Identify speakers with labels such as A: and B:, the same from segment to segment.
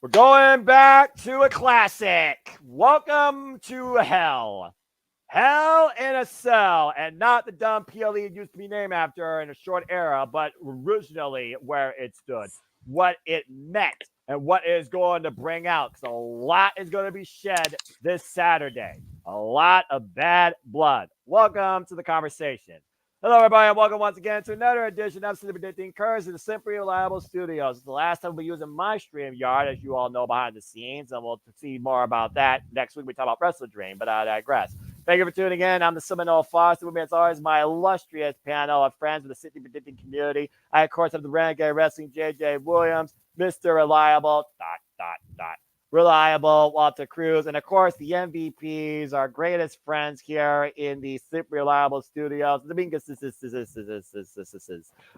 A: We're going back to a classic. Welcome to hell. Hell in a Cell, and not the dumb PLE it used to be named after in a short era, but originally where it stood, what it meant, and what it is going to bring out. Because a lot is going to be shed this Saturday. A lot of bad blood. Welcome to the conversation. Hello, everybody, and welcome once again to another edition of Super Predicting Curse in the Simply Reliable Studios. It's the last time we'll be using my StreamYard, as you all know, behind the scenes, and we'll see more about that next week. We talk about Wrestle Dream, but I digress. Thank you for tuning in. I'm the Seminole Foster. With me, as always, my illustrious panel of friends with the City Predicting community. I, of course, have the Renegade Wrestling JJ Williams, Mr. Reliable, Reliable, Walter Cruz, and of course the MVPs, our greatest friends here in the Super Reliable Studios, Dominguez,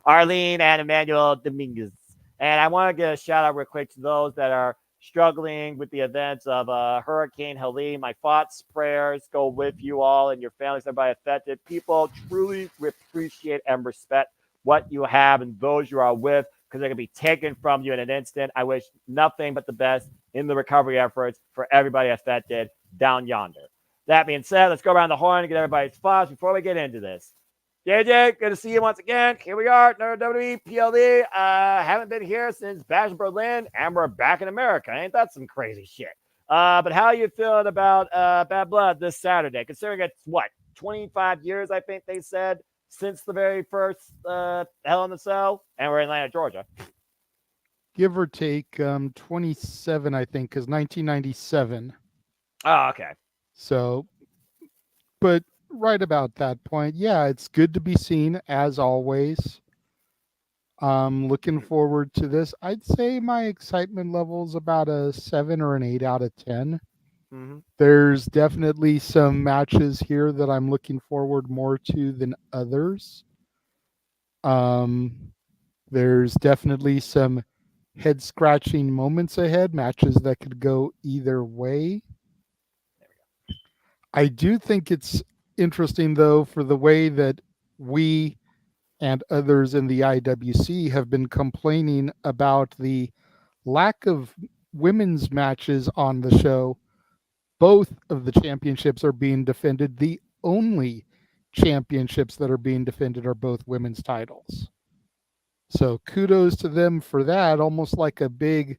A: Arlene and Emmanuel Dominguez. And I want to give a shout out real quick to those that are struggling with the events of Hurricane Helene. My thoughts, prayers go with you all and your families, everybody affected. People truly appreciate and respect what you have and those you are with, because they're going to be taken from you in an instant. I wish nothing but the best in the recovery efforts for everybody affected down yonder. That being said, let's go around the horn and get everybody's thoughts before we get into this. JJ, good to see you once again. Here we are, WWE, PLE. Haven't been here since Bash Berlin, and we're back in America. Ain't that some crazy shit? But how are you feeling about Bad Blood this Saturday? Considering it's, 25 years, I think they said, since the very first Hell in the Cell, and we're in Atlanta, Georgia.
B: Give or take 27, I think, because 1997.
A: Oh, okay.
B: So, but right about that point, yeah, it's good to be seen as always. Looking forward to this. I'd say my excitement level is about a 7 or an 8 out of 10.
A: Mm-hmm.
B: There's definitely some matches here that I'm looking forward more to than others. There's definitely some head scratching moments ahead, matches that could go either way. I do think it's interesting, though, for the way that we and others in the IWC have been complaining about the lack of women's matches on the show. Both of the championships are being defended. The only championships that are being defended are both women's titles. So kudos to them for that, almost like a big,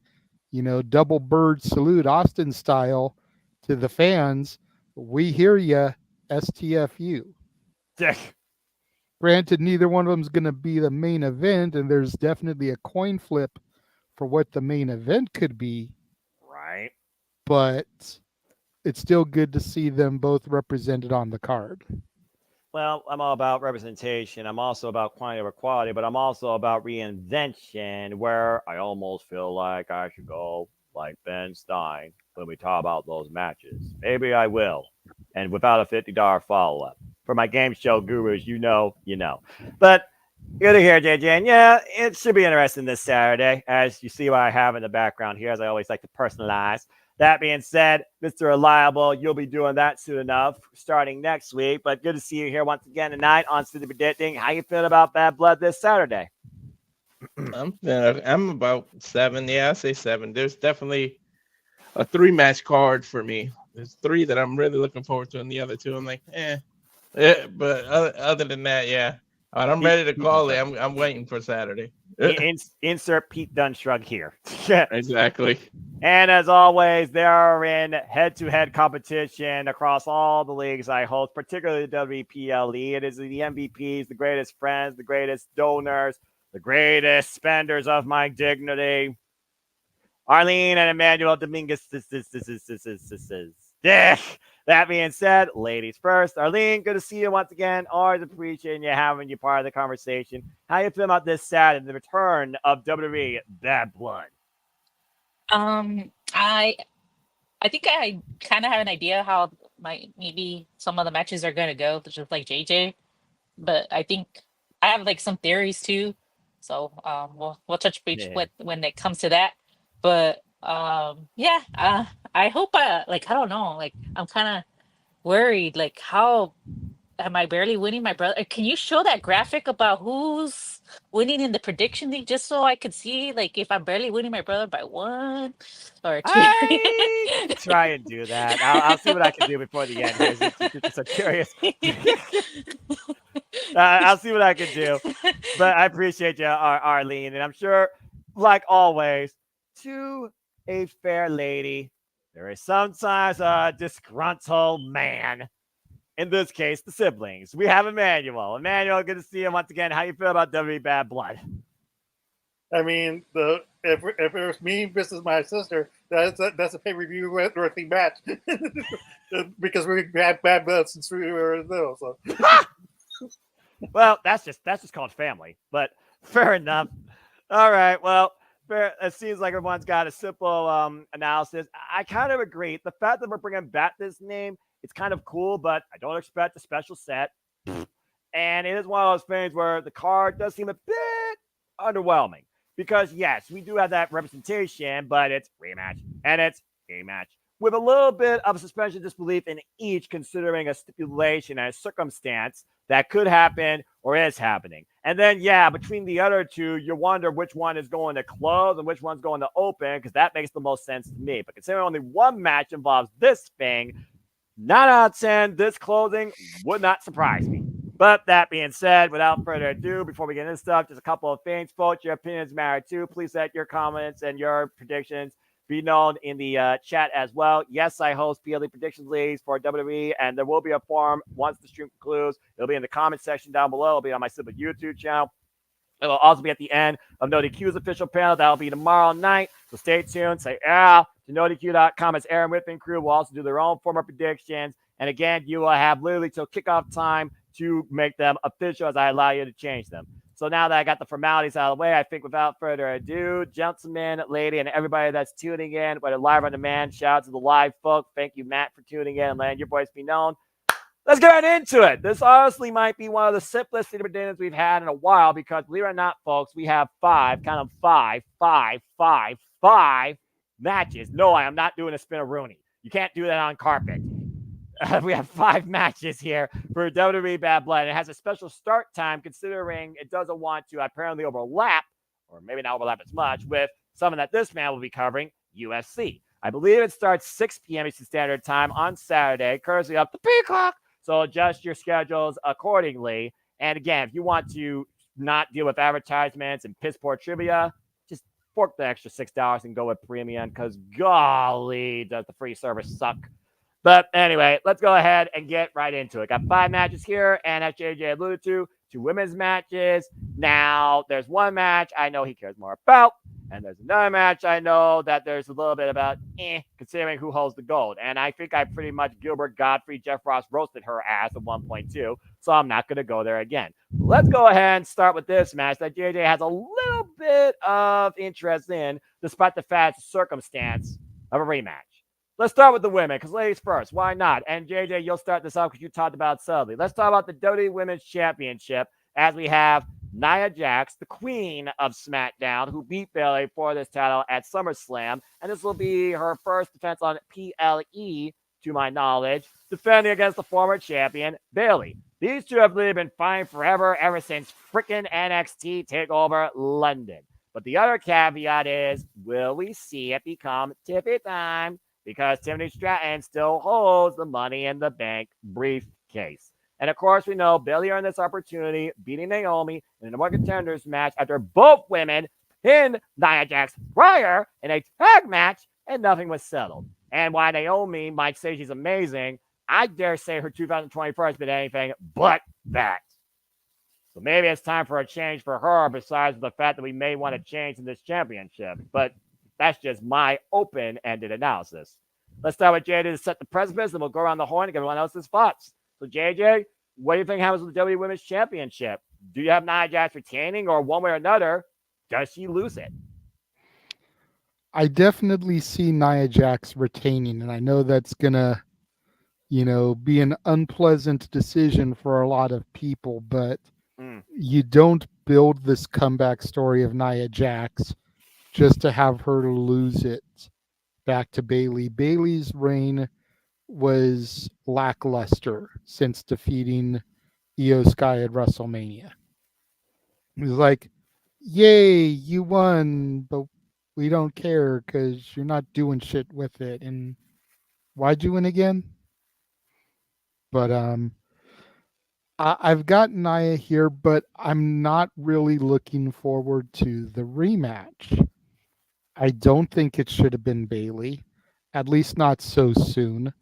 B: double bird salute, Austin style, to the fans. We hear ya, STFU. Granted, neither one of them is going to be the main event, and there's definitely a coin flip for what the main event could be.
A: Right.
B: But it's still good to see them both represented on the card.
A: Well, I'm all about representation. I'm also about quantity over quality, but I'm also about reinvention, where I almost feel like I should go like Ben Stein when we talk about those matches. Maybe I will, and without a $50 follow-up. For my game show gurus, you know. But good to hear, JJ. And yeah, it should be interesting this Saturday, as you see what I have in the background here, as I always like to personalize. That being said, Mr. Reliable, you'll be doing that soon enough, starting next week. But good to see you here once again tonight on City Predicting. How you feeling about Bad Blood this Saturday?
C: I'm about 7. Yeah, I say 7. There's definitely a 3-match card for me. There's 3 that I'm really looking forward to, and the other 2 I'm like, But other than that, yeah, I'm ready to call it. I'm waiting for Saturday.
A: Insert Pete Dunne shrug here.
C: Exactly.
A: And as always, they are in head-to-head competition across all the leagues I host, particularly the WPLE. It is the MVPs, the greatest friends, the greatest donors, the greatest spenders of my dignity. Arlene and Emmanuel Dominguez. That being said, ladies first. Arlene, good to see you once again. Always appreciating you having you part of the conversation. How you feel about this Saturday, the return of WWE Bad Blood?
D: I think I kind of have an idea how maybe some of the matches are gonna go, just like JJ. But I think I have like some theories too. So we'll touch base when it comes to that. But I hope I don't know, like I'm kind of worried, like how am I barely winning my brother? Can you show that graphic about who's winning in the prediction league just so I could see like if I'm barely winning my brother by 1 or 2.
A: I could try and do that. I'll see what I can do before the end here. Since you're so curious. I'll see what I can do. But I appreciate you, Arlene. And I'm sure, like always, to a fair lady, there is sometimes a disgruntled man. In this case, the siblings. We have Emmanuel. Emmanuel, good to see you once again. How you feel about WWE Bad Blood?
E: I mean, if it was me versus my sister, that's a pay-per-view worthy match because we had bad blood since we were little. So.
A: Well, that's just called family, but fair enough. All right, well, fair. It seems like everyone's got a simple analysis. I kind of agree. The fact that we're bringing back this name, it's kind of cool, but I don't expect a special set. And it is one of those things where the card does seem a bit underwhelming because, yes, we do have that representation, but it's rematch and it's a match with a little bit of suspension of disbelief in each, considering a stipulation and a circumstance that could happen or is happening. And then, yeah, between the other two, you wonder which one is going to close and which one's going to open because that makes the most sense to me. But considering only one match involves this thing, 9 out of 10, this closing would not surprise me. But that being said, without further ado, before we get into stuff, just a couple of things, folks. Your opinions matter too. Please let your comments and your predictions be known in the chat as well. Yes, I host PLE Predictions Leagues for WWE, and there will be a forum once the stream concludes. It'll be in the comment section down below. It'll be on my Simple YouTube channel. It'll also be at the end of NoDQ's official panel. That'll be tomorrow night. So stay tuned. Say to NoDQ.com as Aaron Whip and crew will also do their own form of predictions. And again, you will have literally till kickoff time to make them official as I allow you to change them. So now that I got the formalities out of the way, I think without further ado, gentlemen, lady, and everybody that's tuning in, whether live or on demand, shout out to the live folk. Thank you, Matt, for tuning in and letting your voice be known. Let's get right into it. This honestly might be one of the simplest dinners we've had in a while because, believe it or not, folks, we have five matches. No, I am not doing a spin-a-rooney. You can't do that on carpet. We have 5 matches here for WWE Bad Blood. It has a special start time considering it doesn't want to apparently overlap, or maybe not overlap as much, with something that this man will be covering, UFC. I believe it starts 6 p.m. Eastern Standard Time on Saturday, courtesy of the Peacock. So adjust your schedules accordingly. And again, if you want to not deal with advertisements and piss poor trivia, just fork the extra $6 and go with premium because golly, does the free service suck. But anyway, let's go ahead and get right into it. Got 5 matches here, and as JJ alluded to, 2 women's matches. Now, there's one match I know he cares more about, and there's another match I know that there's a little bit about, considering who holds the gold. And I think I pretty much Gilbert Godfrey, Jeff Ross roasted her ass at 1.2, so I'm not going to go there again. Let's go ahead and start with this match that JJ has a little bit of interest in, despite the fact circumstance of a rematch. Let's start with the women, because ladies first. Why not? And JJ, you'll start this off because you talked about it subtly. Let's talk about the WWE Women's Championship as we have Nia Jax, the queen of SmackDown, who beat Bayley for this title at SummerSlam. And this will be her first defense on PLE, to my knowledge, defending against the former champion, Bayley. These two have really been fighting forever, ever since freaking NXT TakeOver London. But the other caveat is, will we see it become tippy time? Because Timothy Stratton still holds the Money in the Bank briefcase. And of course, we know Bayley earned this opportunity, beating Naomi in a number of contenders match after both women pinned Nia Jax prior in a tag match, and nothing was settled. And while Naomi might say she's amazing, I dare say her 2021 has been anything but that. So maybe it's time for a change for her, besides the fact that we may want to change in this championship. But that's just my open-ended analysis. Let's start with JJ to set the precipice, and we'll go around the horn and get everyone else's thoughts. So, JJ, what do you think happens with the WWE Women's Championship? Do you have Nia Jax retaining, or one way or another, does she lose it?
B: I definitely see Nia Jax retaining, and I know that's going to, be an unpleasant decision for a lot of people, but you don't build this comeback story of Nia Jax just to have her lose it back to Bayley. Bayley's reign was lackluster since defeating Io Sky at WrestleMania. He's like, "Yay, you won, but we don't care because you're not doing shit with it." And why'd you win again? But I've got Nia here, but I'm not really looking forward to the rematch. I don't think it should have been Bayley, at least not so soon.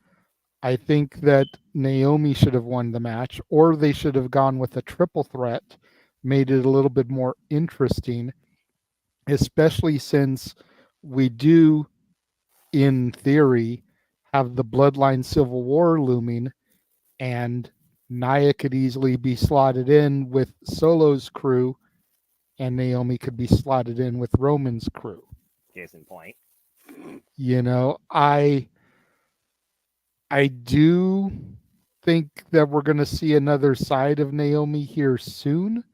B: I think that Naomi should have won the match, or they should have gone with a triple threat, made it a little bit more interesting, especially since we do, in theory, have the Bloodline Civil War looming, and Nia could easily be slotted in with Solo's crew, and Naomi could be slotted in with Roman's crew.
A: Case in point.
B: You know, I do think that we're going to see another side of Naomi here soon.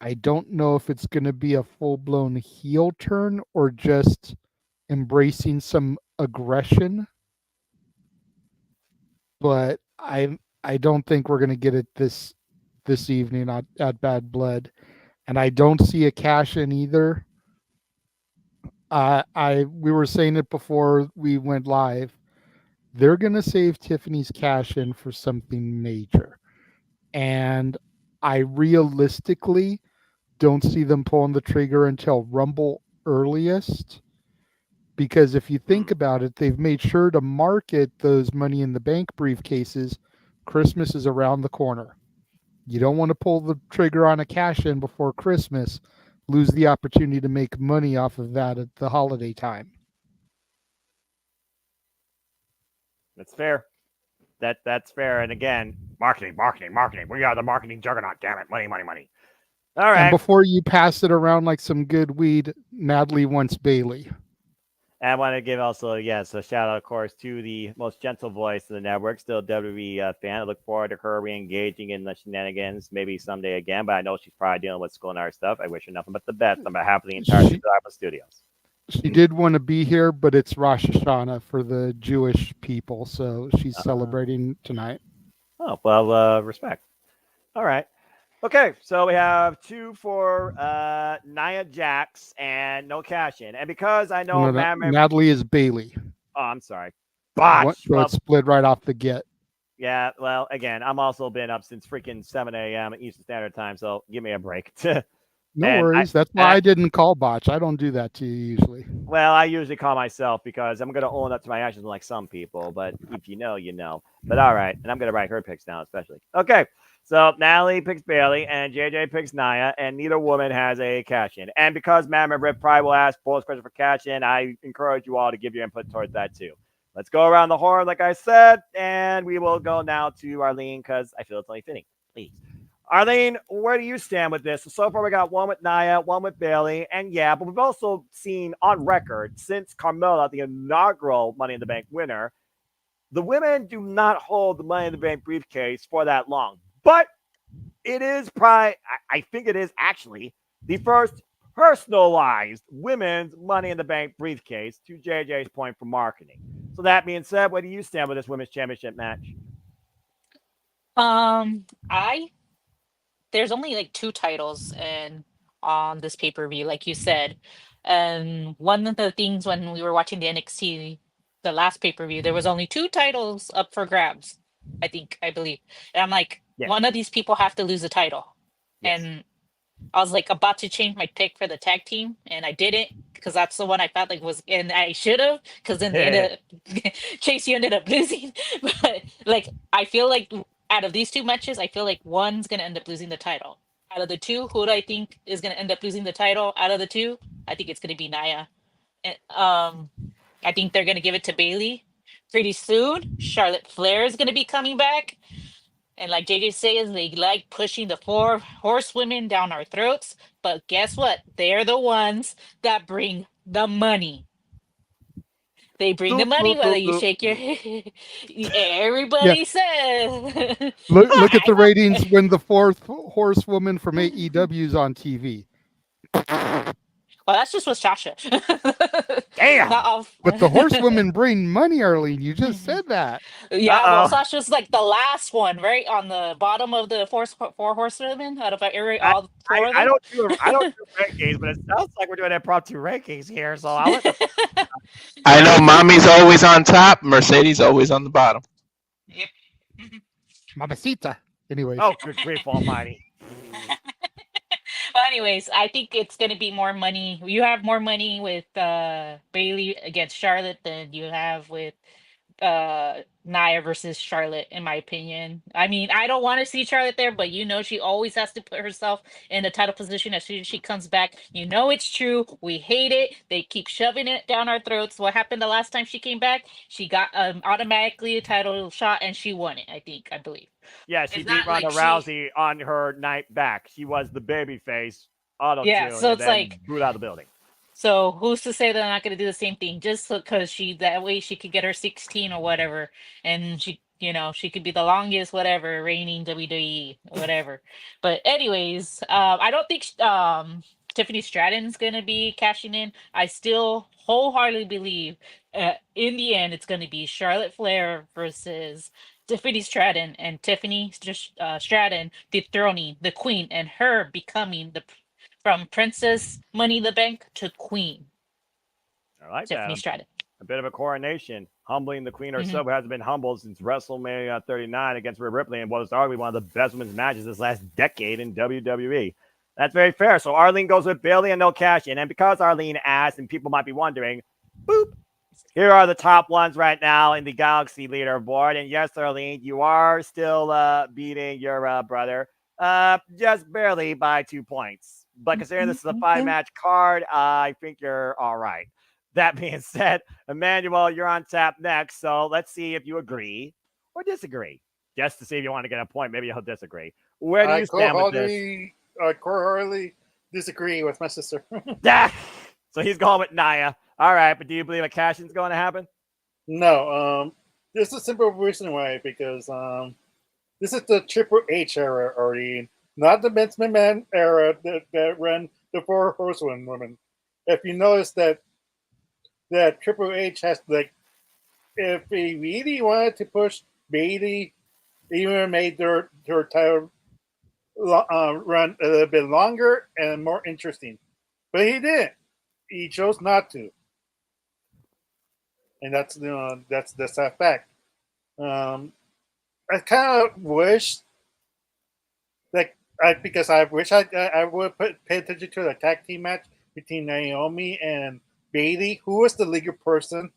B: I don't know if it's going to be a full-blown heel turn or just embracing some aggression, but I don't think we're going to get it this evening at Bad Blood, and I don't see a cash in either. We were saying it before we went live. They're going to save Tiffany's cash in for something major, and I realistically don't see them pulling the trigger until Rumble earliest. Because if you think about it, they've made sure to market those Money in the Bank briefcases. Christmas is around the corner. You don't want to pull the trigger on a cash in before Christmas, lose the opportunity to make money off of that at the holiday time.
A: That's fair. That's fair. And again, marketing. We are the marketing juggernaut. Damn it, money. All right.
B: And before you pass it around like some good weed, Natalie wants Bayley.
A: And I want to give also, a shout out, of course, to the most gentle voice of the network, still a WWE fan. I look forward to her re-engaging in the shenanigans maybe someday again, but I know she's probably dealing with school and our stuff. I wish her nothing but the best on behalf of the entire Starbucks Studios.
B: She did want to be here, but it's Rosh Hashanah for the Jewish people, so she's celebrating tonight.
A: Oh, well, respect. All right. Okay, so we have 2 for Nia Jax and no cash in. And because I know
B: Natalie is Bayley.
A: Oh, I'm sorry. Botch.
B: So it's split right off the get.
A: Yeah, well, again, I'm also been up since freaking 7 a.m. Eastern Standard Time, so give me a break.
B: No worries. That's why I didn't call botch. I don't do that to you usually.
A: Well, I usually call myself because I'm going to own up to my actions like some people. But if you know, you know. But all right. And I'm going to write her picks down especially. Okay. So Natalie picks Bayley and JJ picks Nia, and neither woman has a cash in. And because Matt and Rip probably will ask both questions for cash in, I encourage you all to give your input towards that too. Let's go around the horn, like I said, and we will go now to Arlene because I feel it's only fitting. Please. Arlene, where do you stand with this? So far, we got one with Nia, one with Bayley, and but we've also seen on record since Carmella, the inaugural Money in the Bank winner, the women do not hold the Money in the Bank briefcase for that long. But it is probably, I think it is actually the first personalized women's Money in the Bank briefcase, to JJ's point for marketing. So that being said, where do you stand with this women's championship match?
D: There's only like 2 titles on this pay-per-view, like you said. And one of the things when we were watching the NXT, the last pay-per-view, there was only 2 titles up for grabs, I believe. And I'm like, one of these people have to lose a title. Yes. And I was like about to change my pick for the tag team, and I didn't because that's the one I felt like was, and I should have, because then they ended up, Chase, you ended up losing. But like, I feel like out of these 2 matches, I feel like one's going to end up losing the title. Out of the 2, who do I think is going to end up losing the title? Out of the 2, I think it's going to be Nia. And, I think they're going to give it to Bayley pretty soon. Charlotte Flair is going to be coming back. And like JJ says, they like pushing the 4 horsewomen down our throats. But guess what? They're the ones that bring the money. They bring the money, whether you shake your head. Everybody says.
B: Look at the ratings when the 4th horsewoman from AEW is on TV.
D: Well, that's just with Sasha.
A: Damn.
D: Not all.
B: But the horsewomen bring money, Arlene. You just said that.
D: Yeah, well,
A: Uh-oh.
D: Sasha's like the last one, right on the bottom of the four horsewomen out of all four of
A: I
D: them.
A: don't do rankings, but it sounds like we're doing impromptu rankings here. So I'll let the
C: I know mommy's always on top, Mercedes always on the bottom.
D: Yep.
B: Mamacita. Anyways.
A: Oh, good grief almighty.
D: Well, anyways, I think it's gonna be more money. You have more money with Bayley against Charlotte than you have with Nia versus Charlotte, in my opinion. I mean, I don't want to see Charlotte there, but she always has to put herself in the title position as soon as she comes back. It's true. We hate it. They keep shoving it down our throats. What happened the last time she came back? She got automatically a title shot and she won it, I believe.
A: Yeah, she
D: It's
A: beat
D: not like
A: Ronda Rousey on her night back. She was the baby face, auto-tune,
D: Yeah, so
A: and
D: it's
A: then
D: like,
A: boot out of the building.
D: so who's to say they're not going to do the same thing just because that way she could get her 16 or whatever, and she could be the longest whatever reigning WWE whatever. But anyways, I don't think Tiffany Stratton's going to be cashing in. I still wholeheartedly believe in the end it's going to be Charlotte Flair versus Tiffany Stratton, and Tiffany Stratton dethroning the queen and her becoming from Princess Money in the Bank to Queen.
A: I like
D: Tiffany
A: that.
D: Stratton.
A: A bit of a coronation, humbling the queen
D: Mm-hmm.
A: herself, who hasn't been humbled since WrestleMania 39 against Rhea Ripley, and what was arguably one of the best women's matches this last decade in WWE. That's very fair. So Arlene goes with Bayley and no cash in. And because Arlene asked, and people might be wondering, boop, here are the top ones right now in the Galaxy leaderboard. And yes, Arlene, you are still beating your brother, just barely by 2 points. But considering this is a 5-match card, I think you're all right. That being said, Emmanuel, you're on tap next. So let's see if you agree or disagree. Just to see if you want to get a point. Maybe you'll disagree. Where do you stand with this?
E: Wholeheartedly disagree with my sister.
A: So he's going with Nia. All right, but do you believe a cash-in's going to happen?
E: No. There's a simple reason why, because this is the Triple H era already, not the Vince McMahon era that ran the Four Horsewomen. If you notice that Triple H has, like, if he really wanted to push Bayley, he even made their title run a little bit longer and more interesting. But he didn't. He chose not to. And that's a fact. I kind of wish, because I wish I would pay attention to the tag team match between Naomi and Bayley. Who was the legal person?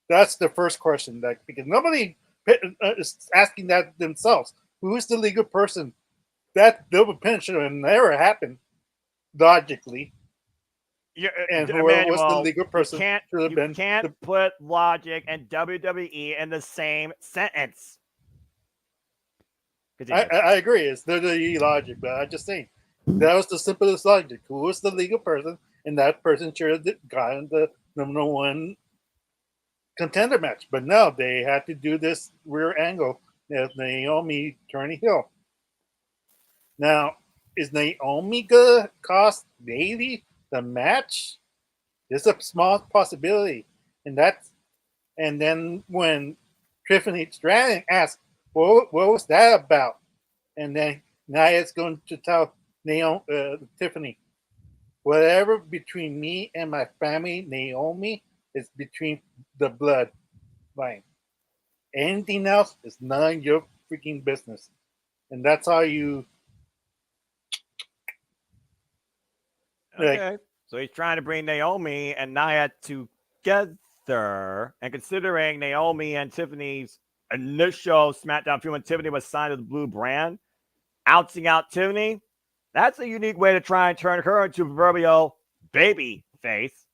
E: That's the first question. Because nobody is asking that themselves. Who is the legal person? That double pin should have never happened, logically. And whoever was the legal person
A: you can't put logic and WWE in the same sentence.
E: I agree. It's WWE logic, but I just think that was the simplest logic. Who was the legal person? And that person should have gotten the number one contender match. But no, they had to do this rear angle as Naomi turning heel. Now, is Naomi gonna cost Bayley the match? There's a small possibility, and then when Tiffany Stratton asked, "What was that about?" and then Nia's going to tell Tiffany, "Whatever between me and my family, Naomi, is between the blood line. Anything else is none of your freaking business." And that's how you.
A: Okay. So he's trying to bring Naomi and Nia together. And considering Naomi and Tiffany's initial SmackDown feud when Tiffany was signed to the Blue brand, outing out Tiffany, that's a unique way to try and turn her into a proverbial baby face.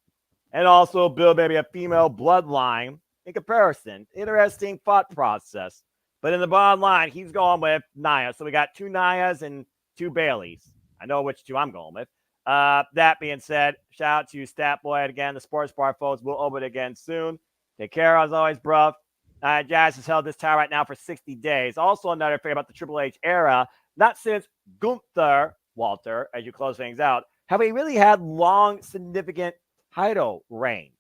A: And also build maybe a female bloodline in comparison. Interesting thought process. But in the bottom line, he's going with Nia. So we got 2 Nias and 2 Baileys. I know which 2 I'm going with. That being said, shout out to Statboy. Again, the Sports Bar folks will open again soon. Take care, as always, bruv. Jazz has held this title right now for 60 days. Also, another thing about the Triple H era, not since Gunther, Walter, as you close things out, have we really had long, significant title reigns?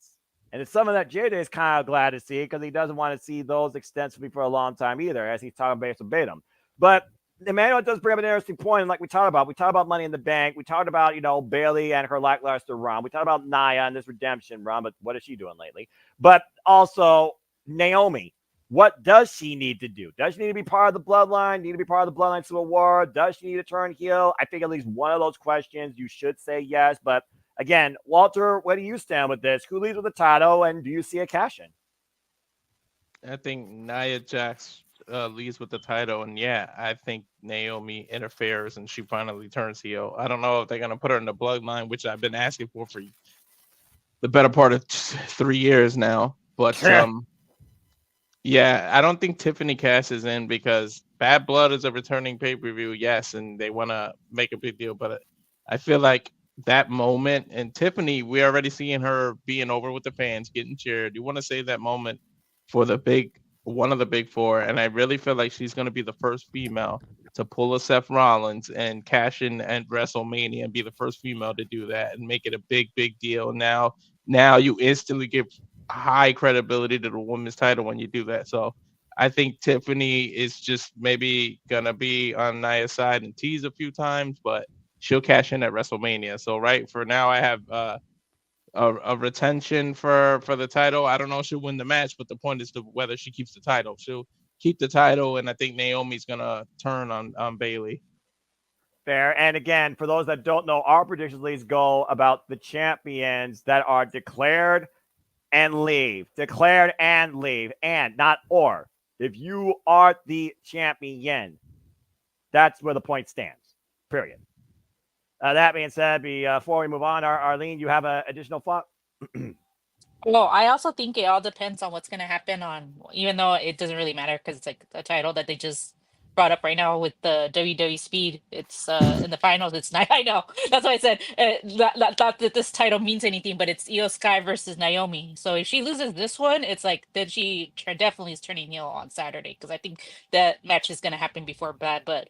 A: And it's something that JJ is kind of glad to see because he doesn't want to see those extensively for a long time either, as he's talking based verbatim. But Emmanuel does bring up an interesting point, and like we talked about Money in the Bank. We talked about, Bayley and her lackluster run. We talked about Nia and this redemption run, but what is she doing lately? But also Naomi. What does she need to do? Does she need to be part of the bloodline? Need to be part of the bloodline Civil War? Does she need to turn heel? I think at least one of those questions you should say yes. But again, Walter, where do you stand with this? Who leads with the title, and do you see a cash in?
C: I think Nia Jax leads with the title, and yeah, I think Naomi interferes and she finally turns heel. I don't know if they're gonna put her in the bloodline, which I've been asking for the better part of 3 years now. But yeah, I don't think Tiffany cashes in because Bad Blood is a returning pay-per-view, yes, and they want to make a big deal. But I feel like that moment, and Tiffany, we're already seeing her being over with the fans, getting cheered. You want to save that moment for one of the big four, and I really feel like she's going to be the first female to pull a Seth Rollins and cash in at WrestleMania and be the first female to do that and make it a big deal. Now you instantly give high credibility to the women's title when you do that. So I think Tiffany is just maybe gonna be on Nia's side and tease a few times, but she'll cash in at WrestleMania. So right for now, I have a retention for the title. I don't know if she'll win the match, but the point is to whether she keeps the title. She'll keep the title, and I think Naomi's gonna turn on Bayley.
A: Fair. And again, for those that don't know, our predictions leads go about the champions that are declared and leave. Declared and leave. And not or. If you are the champion, that's where the point stands. Period. That being said, before we move on, Arlene, you have an additional thought?
D: Well, I also think it all depends on what's going to happen even though it doesn't really matter because it's like a title that they just brought up right now with the WWE Speed. It's in the finals. It's not. I know. That's why I said not that this title means anything, but it's Io Sky versus Naomi. So if she loses this one, it's like then she definitely is turning heel on Saturday because I think that match is going to happen before Bad, but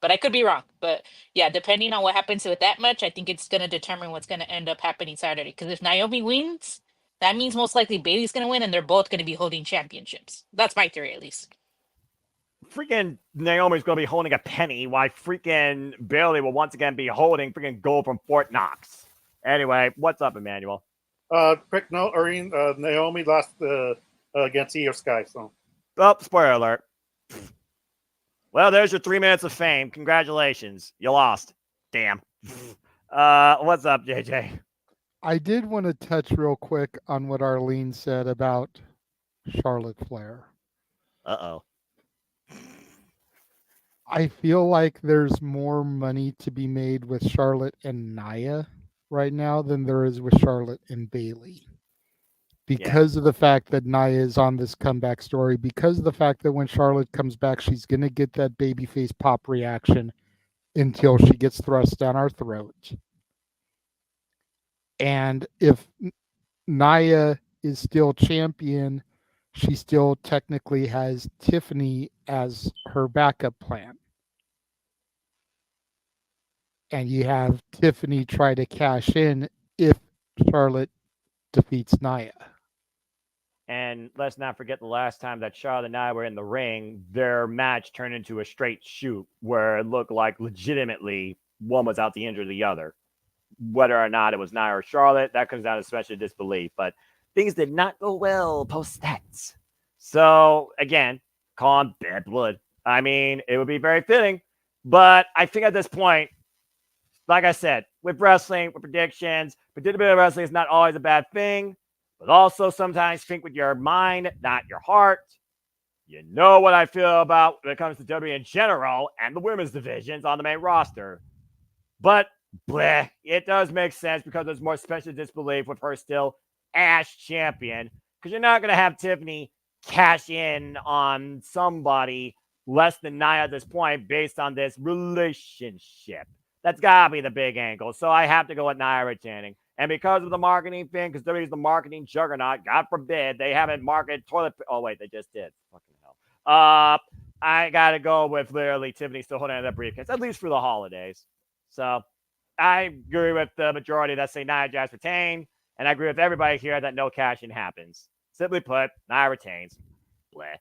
D: I could be wrong. But yeah, depending on what happens with that match, I think it's going to determine what's going to end up happening Saturday. Because if Naomi wins, that means most likely Bayley's going to win, and they're both going to be holding championships. That's my theory, at least.
A: Freaking Naomi's going to be holding a penny, while freaking Bayley will once again be holding freaking gold from Fort Knox. Anyway, what's up, Emmanuel?
E: Quick note, Irene, Naomi lost against Io Sky. So,
A: Spoiler alert. Well, there's your 3 minutes of fame. Congratulations. You lost. Damn. What's up, JJ?
B: I did want to touch real quick on what Arlene said about Charlotte Flair.
A: Uh-oh.
B: I feel like there's more money to be made with Charlotte and Nia right now than there is with Charlotte and Bayley. Because of the fact that Nia is on this comeback story, because of the fact that when Charlotte comes back, she's going to get that babyface pop reaction until she gets thrust down our throat. And if Nia is still champion, she still technically has Tiffany as her backup plan. And you have Tiffany try to cash in if Charlotte defeats Nia.
A: And let's not forget the last time that Charlotte and I were in the ring, their match turned into a straight shoot where it looked like legitimately one was out to injure the other. Whether or not it was Nia or Charlotte, that comes down to special disbelief. But things did not go well post that. So, again, call on Bad Blood. I mean, it would be very fitting. But I think at this point, like I said, with wrestling, with predictions, predictability wrestling is not always a bad thing. But also sometimes think with your mind, not your heart. You know what I feel about when it comes to WWE in general and the women's divisions on the main roster. But bleh, it does make sense because there's more special disbelief with her still as champion. Because you're not going to have Tiffany cash in on somebody less than Nia at this point based on this relationship. That's got to be the big angle. So I have to go with Nia retaining. And because of the marketing thing, because WWE is the marketing juggernaut, God forbid, they haven't marketed toilet. Oh, wait, they just did. Fucking hell. I got to go with literally Tiffany still holding that briefcase, at least for the holidays. So I agree with the majority that say Nia Jax retain, and I agree with everybody here that no cash-in happens. Simply put, Nia retains. Bleh.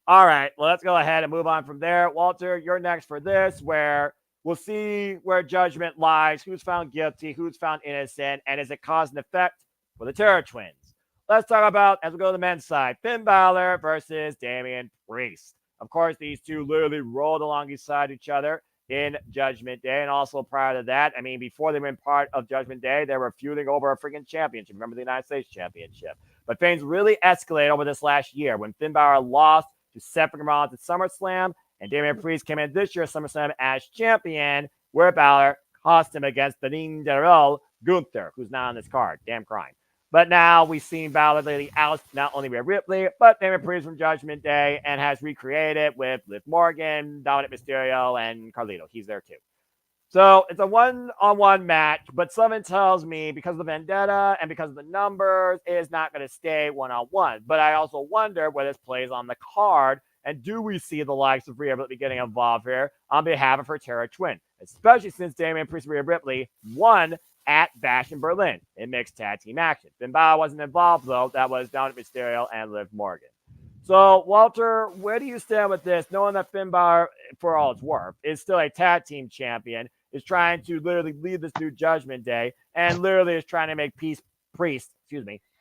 A: All right, well, let's go ahead and move on from there. Walter, you're next for this, where we'll see where judgment lies, who's found guilty, who's found innocent, and is it cause and effect for the Terror Twins? Let's talk about, as we go to the men's side, Finn Balor versus Damian Priest. Of course, these two literally rolled alongside each other in Judgment Day. And also prior to that, I mean, before they were part of Judgment Day, they were feuding over a freaking championship. Remember the United States Championship. But things really escalated over this last year when Finn Balor lost to Seth Rollins at SummerSlam, and Damian Priest came in this year at SummerSlam as champion, where Balor cost him against the Ninja Gunther, who's not on this card. Damn crime. But now we've seen Balor lately oust not only Rhea Ripley, but Damian Priest from Judgment Day, and has recreated with Liv Morgan, Dominik Mysterio, and Carlito. He's there too. So it's a one-on-one match, but something tells me because of the vendetta and because of the numbers, it is not going to stay one-on-one. But I also wonder where this plays on the card, and do we see the likes of Rhea Ripley getting involved here on behalf of her Terror Twin, especially since Damian Priest and Rhea Ripley won at Bash in Berlin in mixed tag team action. Finn Balor wasn't involved, though. That was Dominik Mysterio and Liv Morgan. So, Walter, where do you stand with this, knowing that Finn Balor, for all it's worth, is still a tag team champion, is trying to literally lead this new Judgment Day, and literally is trying to make Priest,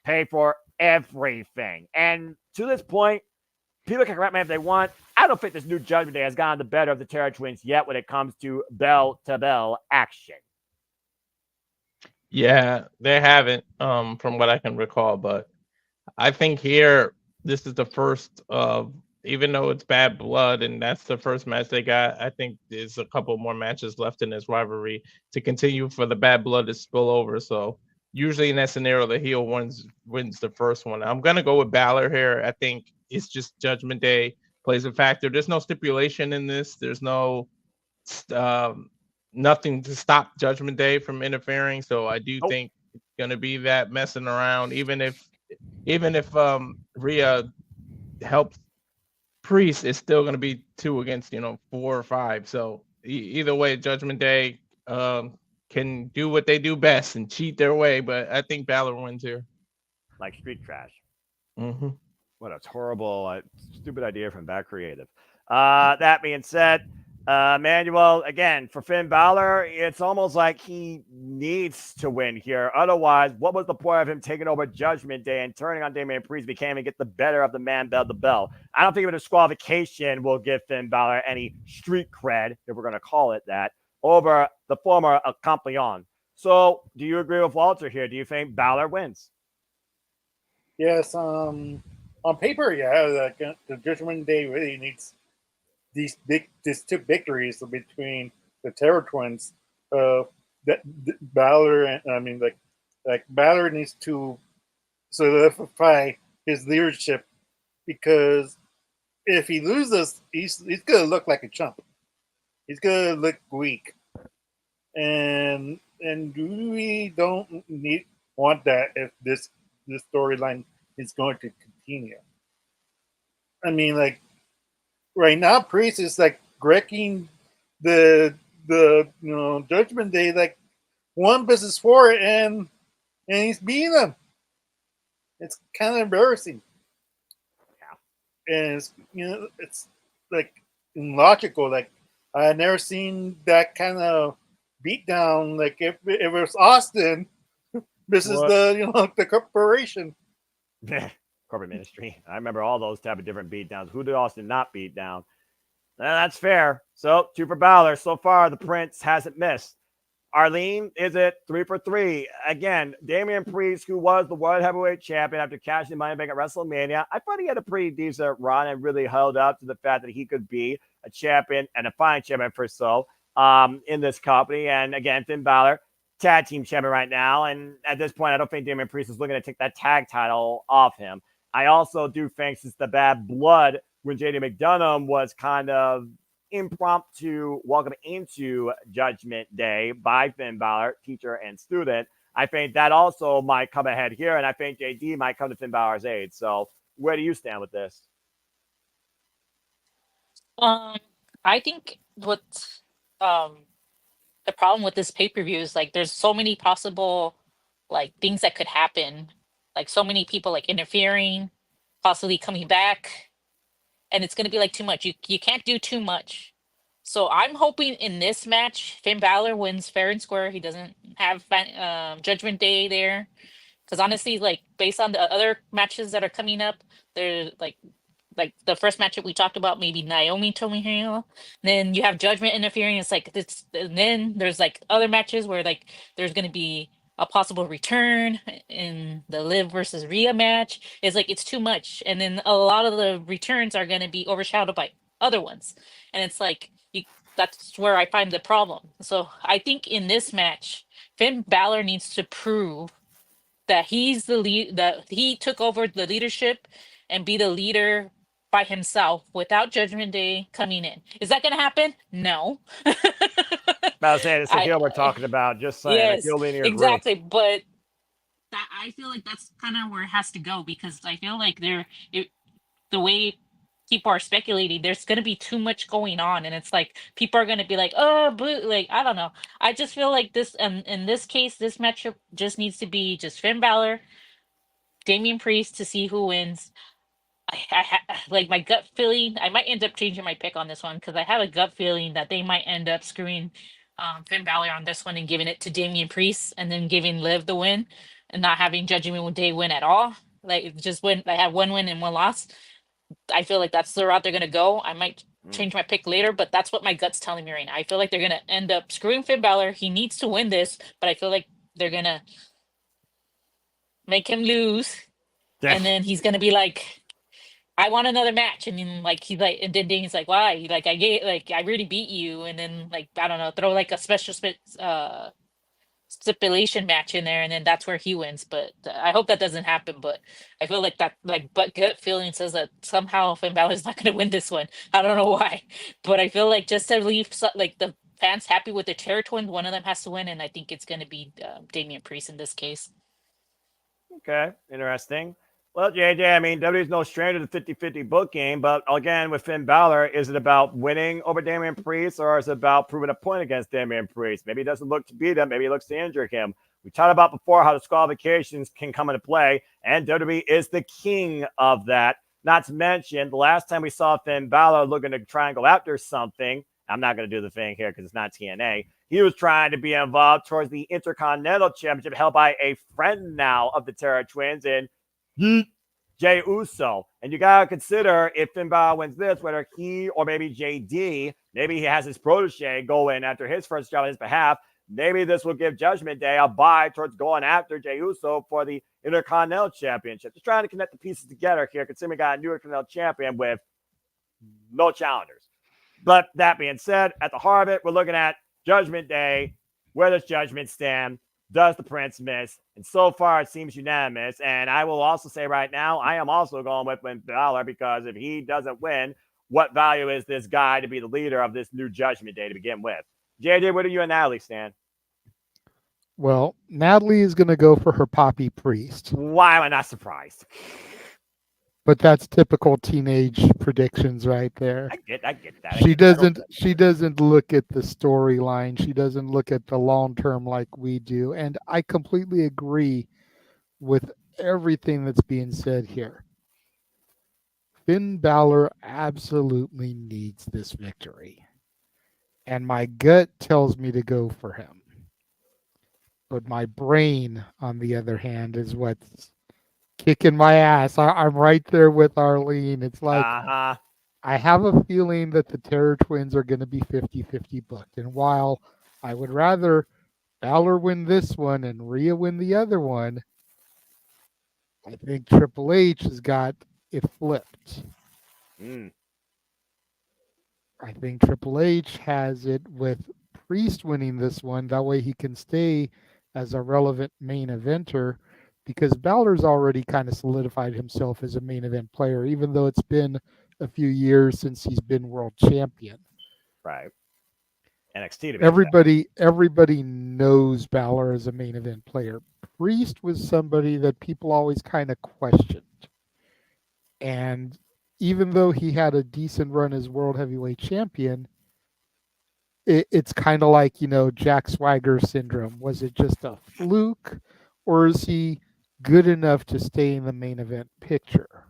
A: pay for everything. And to this point, people can correct me if they want, I don't think this new Judgment Day has gotten the better of the Terror Twins yet when it comes to bell-to-bell action.
C: Yeah, they haven't, from what I can recall. But I think here, this is the first of, even though it's Bad Blood and that's the first match they got, I think there's a couple more matches left in this rivalry to continue for the Bad Blood to spill over. So usually in that scenario, the heel wins the first one. I'm going to go with Balor here. I think it's just Judgment Day plays a factor. There's no stipulation in this. There's no nothing to stop Judgment Day from interfering. So I do think it's going to be that messing around, even if Rhea helps Priest, it's still going to be 2 against 4 or 5. So either way, Judgment Day can do what they do best and cheat their way, but I think Balor wins here.
A: Like street trash.
C: Mm-hmm.
A: What a horrible, stupid idea from Back Creative. That being said, Manuel, again, for Finn Balor, it's almost like he needs to win here. Otherwise, what was the point of him taking over Judgment Day and turning on Damian Priest if he can't even get the better of the man bell to bell? I don't think even a disqualification will give Finn Balor any street cred, if we're going to call it that, over the former Campeon. So, do you agree with Walter here? Do you think Balor wins?
E: Yes, on paper, yeah, the Judgment Day really needs these 2 victories between the Terror Twins. That Balor, and like Balor needs to solidify his leadership, because if he loses, he's gonna look like a chump. He's gonna look weak, and we don't want that if this storyline is going to continue. I mean, like right now, Priest is like wrecking the Judgment Day like 1-4, and he's beating them. It's kind of embarrassing. Yeah, and it's like illogical. Like I never seen that kind of beatdown. Like if it was Austin, this is the corporation.
A: Corporate ministry. I remember all those type of different beatdowns. Who did Austin not beat down? That's fair. So 2 for Balor. So far, the Prince hasn't missed. Arlene, is it 3 for 3? Again, Damian Priest, who was the World Heavyweight Champion after cashing Money in the Bank at WrestleMania, I thought he had a pretty decent run and really held up to the fact that he could be a champion and a fine champion for in this company. And again, Finn Balor, tag team champion right now. And at this point, I don't think Damian Priest is looking to take that tag title off him. I also do think since the Bad Blood, when JD McDonough was kind of impromptu welcome into Judgment Day by Finn Balor, teacher and student, I think that also might come ahead here, and I think JD might come to Finn Balor's aid. So where do you stand with this?
D: I think what the problem with this pay-per-view is like there's so many possible like things that could happen, like so many people like interfering, possibly coming back, and it's gonna be like too much. You can't do too much. So I'm hoping in this match, Finn Balor wins fair and square. He doesn't have Judgment Day there, because honestly, like based on the other matches that are coming up, they're like the first match that we talked about, maybe Naomi Tomi Hale. Then you have Judgment interfering. It's like this, and then there's like other matches where like there's gonna be a possible return in the Liv versus Rhea match. It's like it's too much, and then a lot of the returns are gonna be overshadowed by other ones, and it's like you. That's where I find the problem. So I think in this match, Finn Balor needs to prove that he's the lead, that he took over the leadership and be the leader by himself without Judgment Day coming in. Is that going to happen? No.
A: I was saying, it's the
D: I
A: heel we're talking about. Just saying, a
D: yes,
A: heel leading your group.
D: exactly. But that I feel like that's kind of where it has to go, because I feel like the way people are speculating, there's going to be too much going on, and it's like people are going to be like, oh, boo, like I don't know. I just feel like this, in this case, this matchup just needs to be just Finn Balor, Damian Priest, to see who wins. Like my gut feeling, I might end up changing my pick on this one, because I have a gut feeling that they might end up screwing Finn Balor on this one and giving it to Damian Priest, and then giving Liv the win and not having Judgment Day win at all. Like just win. I have one win and one loss. I feel like that's the route they're gonna go. I might change my pick later, but that's what my gut's telling me right now. I feel like they're gonna end up screwing Finn Balor. He needs to win this, but I feel like they're gonna make him lose, and then he's gonna be like, I want another match, and then like he's like, and then Damian's like, why? Like I really beat you, and then like I don't know, throw like a special stipulation match in there, and then that's where he wins. But I hope that doesn't happen. But I feel like that, like, but gut feeling says that somehow Finn Balor's not going to win this one. I don't know why, but I feel like just to leave like the fans happy with the Terror Twins, one of them has to win, and I think it's going to be Damian Priest in this case.
A: Okay, interesting. Well, JJ, I mean, WWE's no stranger to the 50-50 book game, but again, with Finn Balor, is it about winning over Damian Priest, or is it about proving a point against Damian Priest? Maybe he doesn't look to beat him. Maybe he looks to injure him. We talked about before how disqualifications can come into play, and WWE is the king of that. Not to mention, the last time we saw Finn Balor looking to try and go after something, I'm not going to do the thing here because it's not TNA. He was trying to be involved towards the Intercontinental Championship held by a friend now of the Terror Twins, and Jey Uso. And you got to consider, if Finn Balor wins this, whether he or maybe JD, maybe he has his protege go in after his first job on his behalf. Maybe this will give Judgment Day a bye towards going after Jey Uso for the Intercontinental Championship. Just trying to connect the pieces together here, considering we got a new Intercontinental Champion with no challengers. But that being said, at the heart of it, we're looking at Judgment Day. Where does Judgment stand? Does the Prince miss? And so far, it seems unanimous. And I will also say right now, I am also going with Finn Balor, because if he doesn't win, what value is this guy to be the leader of this new Judgment Day to begin with? JJ, where do you and Natalie stand?
B: Well, Natalie is going to go for her Poppy Priest.
A: Why am I not surprised?
B: But that's typical teenage predictions right there.
A: I get that.
B: She doesn't look at the storyline. She doesn't look at the long term like we do. And I completely agree with everything that's being said here. Finn Balor absolutely needs this victory. And my gut tells me to go for him. But my brain, on the other hand, is what's kicking my ass. I'm right there with Arlene. It's like, I have a feeling that the Terror Twins are going to be 50-50 booked. And while I would rather Balor win this one and Rhea win the other one, I think Triple H has got it flipped. I think Triple H has it with Priest winning this one. That way he can stay as a relevant main eventer, because Balor's already kind of solidified himself as a main event player, even though it's been a few years since he's been world champion.
A: Right. NXT to be
B: everybody knows Balor as a main event player. Priest was somebody that people always kind of questioned. And even though he had a decent run as world heavyweight champion, it's kind of like, Jack Swagger syndrome. Was it just a fluke, or is he good enough to stay in the main event picture?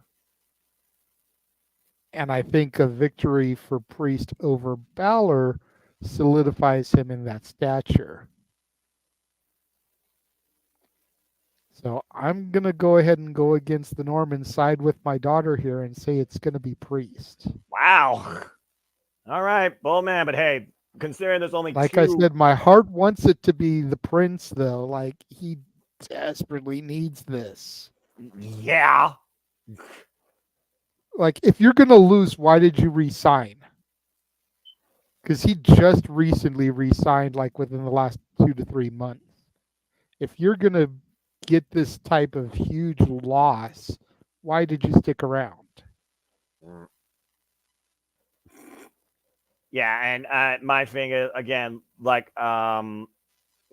B: And I think a victory for Priest over Balor solidifies him in that stature. So I'm going to go ahead and go against the norm and side with my daughter here and say it's going to be Priest.
A: Wow. All right, bold man. But hey, considering there's only
B: Like
A: two...
B: I said, my heart wants it to be the Prince, though. Like, he desperately needs this.
A: Yeah.
B: Like, if you're going to lose, why did you resign? Because he just recently resigned, like, within the last 2 to 3 months. If you're going to get this type of huge loss, why did you stick around?
A: Yeah, and my thing is, again, like I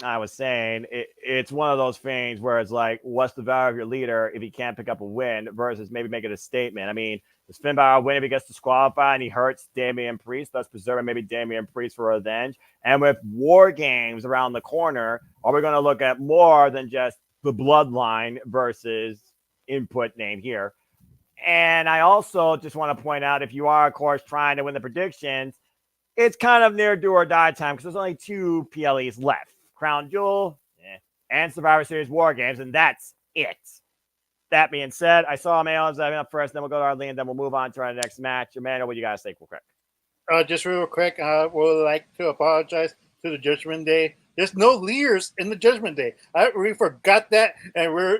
A: was saying, it's one of those things where it's like, what's the value of your leader if he can't pick up a win versus maybe making a statement? I mean, does Finn Balor win if he gets disqualified and he hurts Damian Priest, thus preserving maybe Damian Priest for revenge? And with War Games around the corner, are we going to look at more than just the bloodline versus input name here? And I also just want to point out, if you are, of course, trying to win the predictions, it's kind of near do or die time because there's only 2 PLEs left. Crown Jewel and Survivor Series War Games, and that's it. That being said, I saw Emmanuel's up first, then we'll go to Arlene, then we'll move on to our next match. Emmanuel, what do you guys think real quick?
E: Just real quick, I would like to apologize to the Judgment Day. There's no leaders in the Judgment Day. We forgot that, and we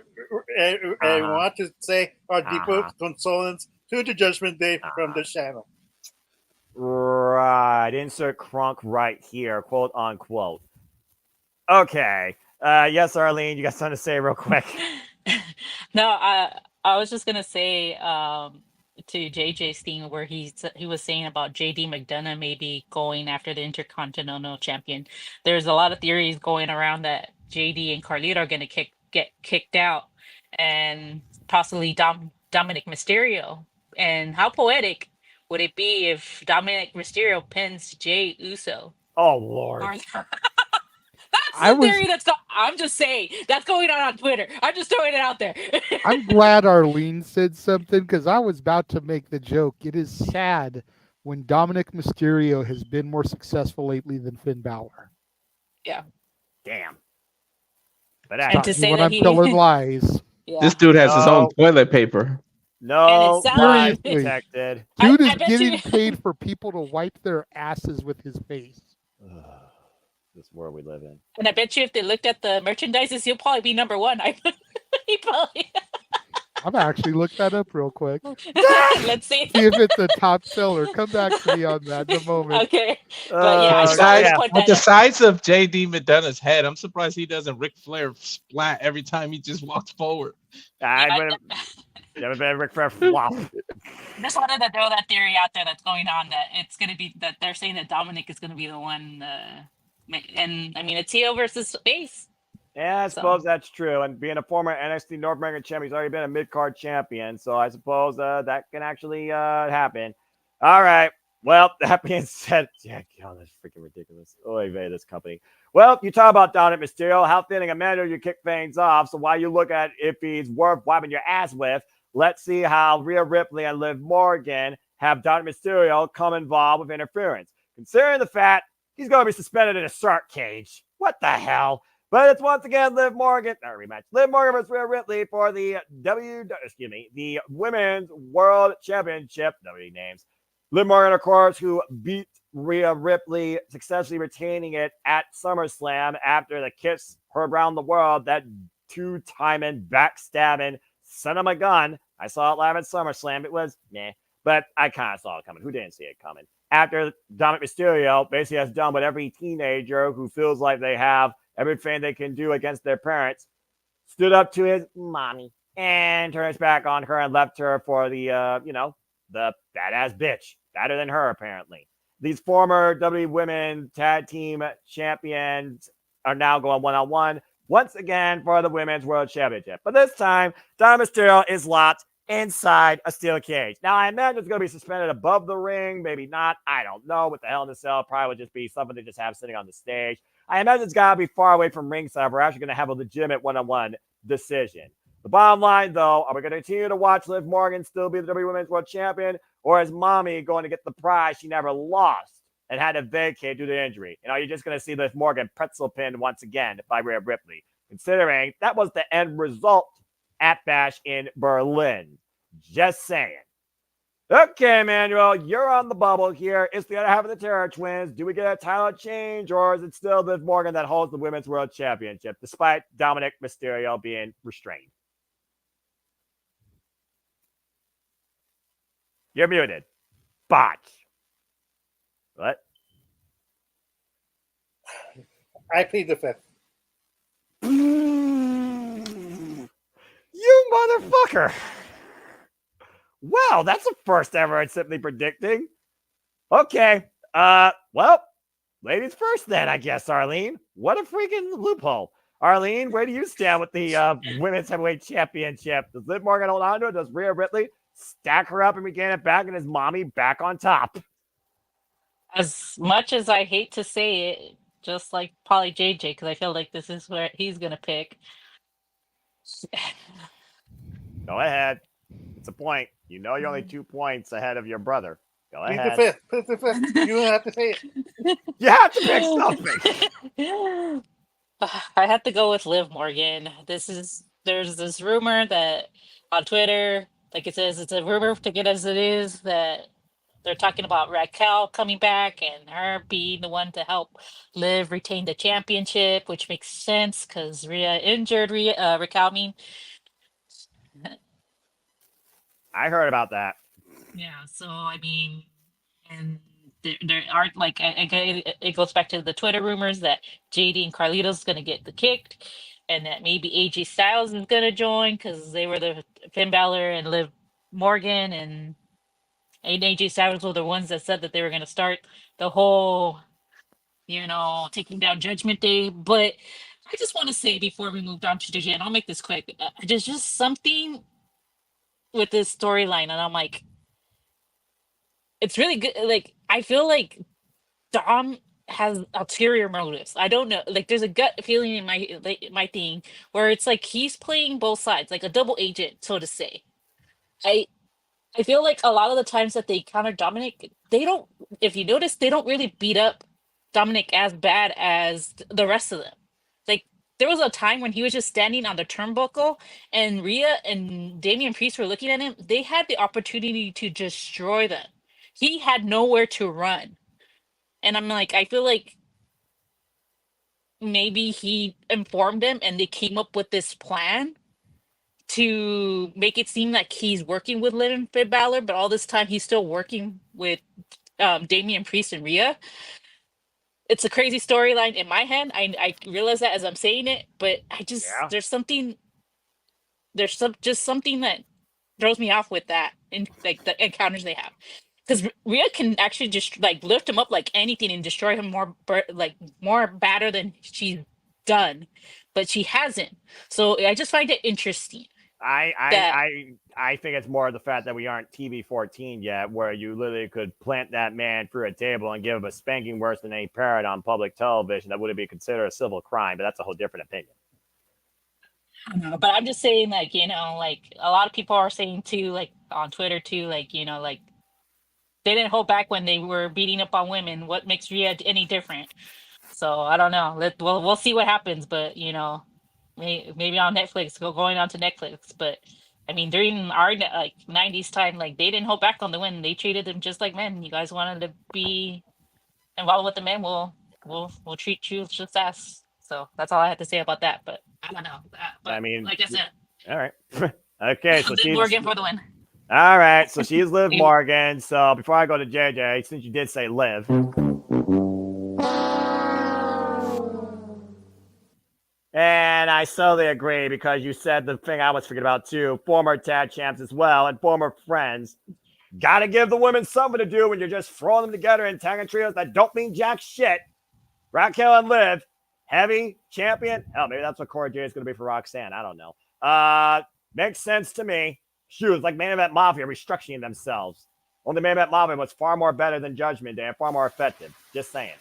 E: want to say our deepest condolences to the Judgment Day from the channel.
A: Right. Insert crunk right here, quote unquote. Okay. Yes, Arlene, you got something to say real quick?
D: No, I was just gonna say to JJ's thing where he was saying about JD McDonough maybe going after the Intercontinental Champion. There's a lot of theories going around that JD and Carlito are gonna get kicked out, and possibly Dominik Mysterio. And how poetic would it be if Dominik Mysterio pins Jey Uso?
A: Oh Lord.
D: That's the theory I'm just saying. That's going on Twitter. I'm just throwing it out there.
B: I'm glad Arlene said something because I was about to make the joke. It is sad when Dominik Mysterio has been more successful lately than Finn Balor.
D: Yeah.
A: Damn. But
D: And to say
B: when
D: that
B: I'm telling lies.
D: Yeah.
C: This dude has his own toilet paper.
A: No, lies
B: Seriously.
A: detected.
B: Dude is
D: I bet
B: getting
D: you-
B: paid for people to wipe their asses with his face.
A: This world we live in.
D: And I bet you if they looked at the merchandises, he'll probably be number 1. He probably.
B: I've actually looked that up real quick.
D: Let's see.
B: See if it's a top seller. Come back to me on that in a moment.
D: Okay. But yeah, I just wanted to point
C: At
D: that
C: the
D: out.
C: size of JD McDonough's head, I'm surprised he doesn't Ric Flair splat every time he just walks forward.
A: Never been Ric Flair flop.
D: Just wanted to throw that theory out there that's going on that it's going to be that they're saying that Dominik is going to be the one. And I mean, it's heel versus face.
A: Yeah, I suppose that's true. And being a former NXT North American champion, he's already been a mid-card champion. So I suppose that can actually happen. All right. Well, that being said, yeah, God, that's freaking ridiculous. Oy vey, this company. Well, you talk about Dominik Mysterio, how thin a matter you kick things off. So while you look at if he's worth wiping your ass with, let's see how Rhea Ripley and Liv Morgan have Dominik Mysterio come involved with interference. Considering the fact he's going to be suspended in a shark cage. What the hell? But it's once again Liv Morgan, rematch. Liv Morgan versus Rhea Ripley for the the Women's World Championship. WWE names. Liv Morgan, of course, who beat Rhea Ripley, successfully retaining it at SummerSlam after the kiss her around the world, that 2-timing, backstabbing son of a gun. I saw it live at SummerSlam. It was meh, but I kind of saw it coming. Who didn't see it coming? After Dominik Mysterio basically has done what every teenager who feels like they have everything they can do against their parents, stood up to his mommy and turned his back on her and left her for the, the badass bitch. Better than her, apparently. These former WWE Women Tag Team Champions are now going one-on-one once again for the Women's World Championship. But this time, Dominik Mysterio is locked inside a steel cage. Now, I imagine it's going to be suspended above the ring. Maybe not. I don't know. What the hell in the cell? Probably would just be something they just have sitting on the stage. I imagine it's got to be far away from ringside. We're actually going to have a legitimate one-on-one decision. The bottom line, though, are we going to continue to watch Liv Morgan still be the WWE Women's World Champion, or is Mommy going to get the prize she never lost and had to vacate due to injury? And are you just going to see Liv Morgan pretzel pinned once again by Rhea Ripley, considering that was the end result at Bash in Berlin? Just saying. Okay, Manuel, you're on the bubble here. It's the other half of the Terror Twins. Do we get a title change, or is it still Liv Morgan that holds the Women's World Championship, despite Dominik Mysterio being restrained? You're muted. Botch. What?
E: I plead the fifth.
A: You motherfucker. Well, that's a first ever at Simply Predicting. Okay. Well, ladies first then, I guess, Arlene. What a freaking loophole. Arlene, where do you stand with the Women's Heavyweight Championship? Does Liv Morgan hold on to it? Does Rhea Ripley stack her up and regain it back, and is Mommy back on top?
D: As much as I hate to say it, just like Polly JJ, because I feel like this is where he's gonna pick.
A: Go ahead. It's a point. You know you're only 2 points ahead of your brother. Go
E: Plead
A: ahead.
E: the fifth. Plead the fifth. You don't have to say it.
A: You have to pick something.
D: I have to go with Liv Morgan. There's this rumor that on Twitter, like it says, it's a rumor to get as it is, that they're talking about Raquel coming back and her being the one to help Liv retain the championship, which makes sense because Rhea injured Raquel.
A: I heard about that.
D: Yeah, so I mean, and there are like it goes back to the Twitter rumors that JD and Carlito's gonna get the kicked, and that maybe AJ Styles is gonna join because they were the Finn Balor and Liv Morgan and AJ Styles were the ones that said that they were gonna start the whole, taking down Judgment Day. But I just want to say before we move on to JJ, and I'll make this quick, there's just something with this storyline, and I'm like, it's really good. Like, I feel like Dom has ulterior motives. I don't know. Like, there's a gut feeling in my thing where it's like he's playing both sides, like a double agent, so to say. I feel like a lot of the times that they counter Dominic, they don't. If you notice, they don't really beat up Dominic as bad as the rest of them. Like, there was a time when he was just standing on the turnbuckle, and Rhea and Damian Priest were looking at him. They had the opportunity to destroy them. He had nowhere to run. And I'm like, I feel like maybe he informed them and they came up with this plan to make it seem like he's working with Liv and Finn Balor, but all this time he's still working with Damian Priest and Rhea. It's a crazy storyline in my head. I realize that as I'm saying it, but I just there's something that throws me off with that, and like the encounters they have. Because Rhea can actually just like lift him up like anything and destroy him more better than she's done, but she hasn't. So I just find it interesting.
A: I think it's more the fact that we aren't TV 14 yet, where you literally could plant that man through a table and give him a spanking worse than any parrot on public television. That wouldn't be considered a civil crime, but that's a whole different opinion.
D: I know, but I'm just saying, like, like a lot of people are saying too, like on Twitter too, like, like they didn't hold back when they were beating up on women. What makes Rhea any different? So I don't know. We'll see what happens, but maybe on Netflix, going on to Netflix. But I mean, during our like 90s time, like they didn't hold back on the women. They treated them just like men. You guys wanted to be involved with the men, we'll treat you just as. So that's all I have to say about that. But I don't know. But
A: I mean,
D: like I said,
A: all right. Okay, so she's
D: Morgan for the win.
A: All right, so she's Liv Morgan. So before I go to JJ, since you did say Liv, and I solely agree because you said the thing I was thinking about too, former tag champs as well and former friends. Got to give the women something to do when you're just throwing them together in tag and trios that don't mean jack shit. Raquel and Liv, heavy champion. Hell, maybe that's what Cora Jade is going to be for Roxanne. I don't know. Makes sense to me. shoes, like Main Event Mafia restructuring themselves. Only Main Event Mafia was far more better than Judgment Day and far more effective. Just saying.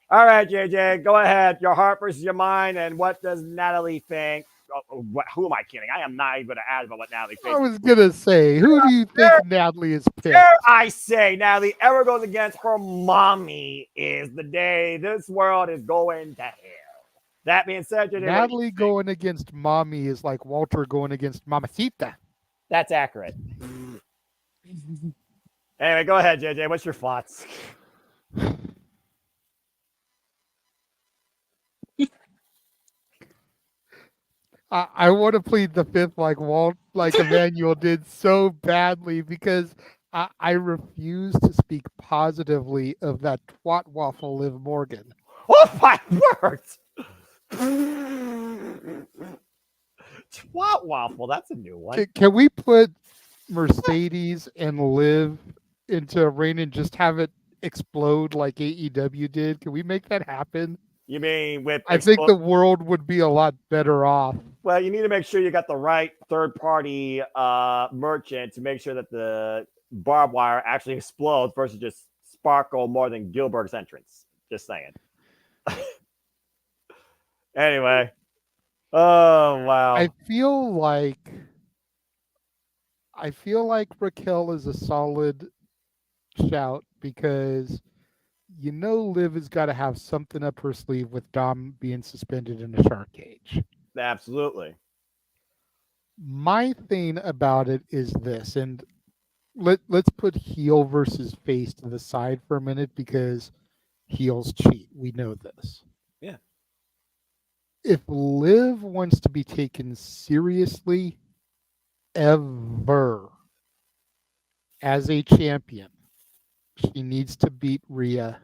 A: All right, JJ, go ahead. Your heart versus your mind, and what does Natalie think? Who am I kidding? I am not even going to ask about what Natalie
B: I
A: thinks.
B: was gonna say, who do you think Natalie is picked?
A: Dare I say Natalie ever goes against her mommy is the day this world is going to hell. That being said, JJ,
B: Natalie going against mommy is like Walter going against Mamacita.
A: that's accurate. Anyway, go ahead, JJ. What's your thoughts?
B: I want to plead the fifth like Emmanuel did so badly because I refuse to speak positively of that twat waffle Liv Morgan.
A: Oh my word! Twat waffle, that's a new one.
B: Can we put Mercedes and Liv into a ring and just have it explode like AEW did? Can we make that happen?
A: You mean with?
B: I think the world would be a lot better off.
A: Well, you need to make sure you got the right third-party merchant to make sure that the barbed wire actually explodes versus just sparkle more than Gilbert's entrance. Just saying. Anyway. Oh, wow.
B: I feel like Raquel is a solid shout because Liv has got to have something up her sleeve with Dom being suspended in a shark cage.
A: Absolutely.
B: My thing about it is this, and let's put heel versus face to the side for a minute because heels cheat. We know this.
A: Yeah.
B: If Liv wants to be taken seriously ever as a champion, she needs to beat Rhea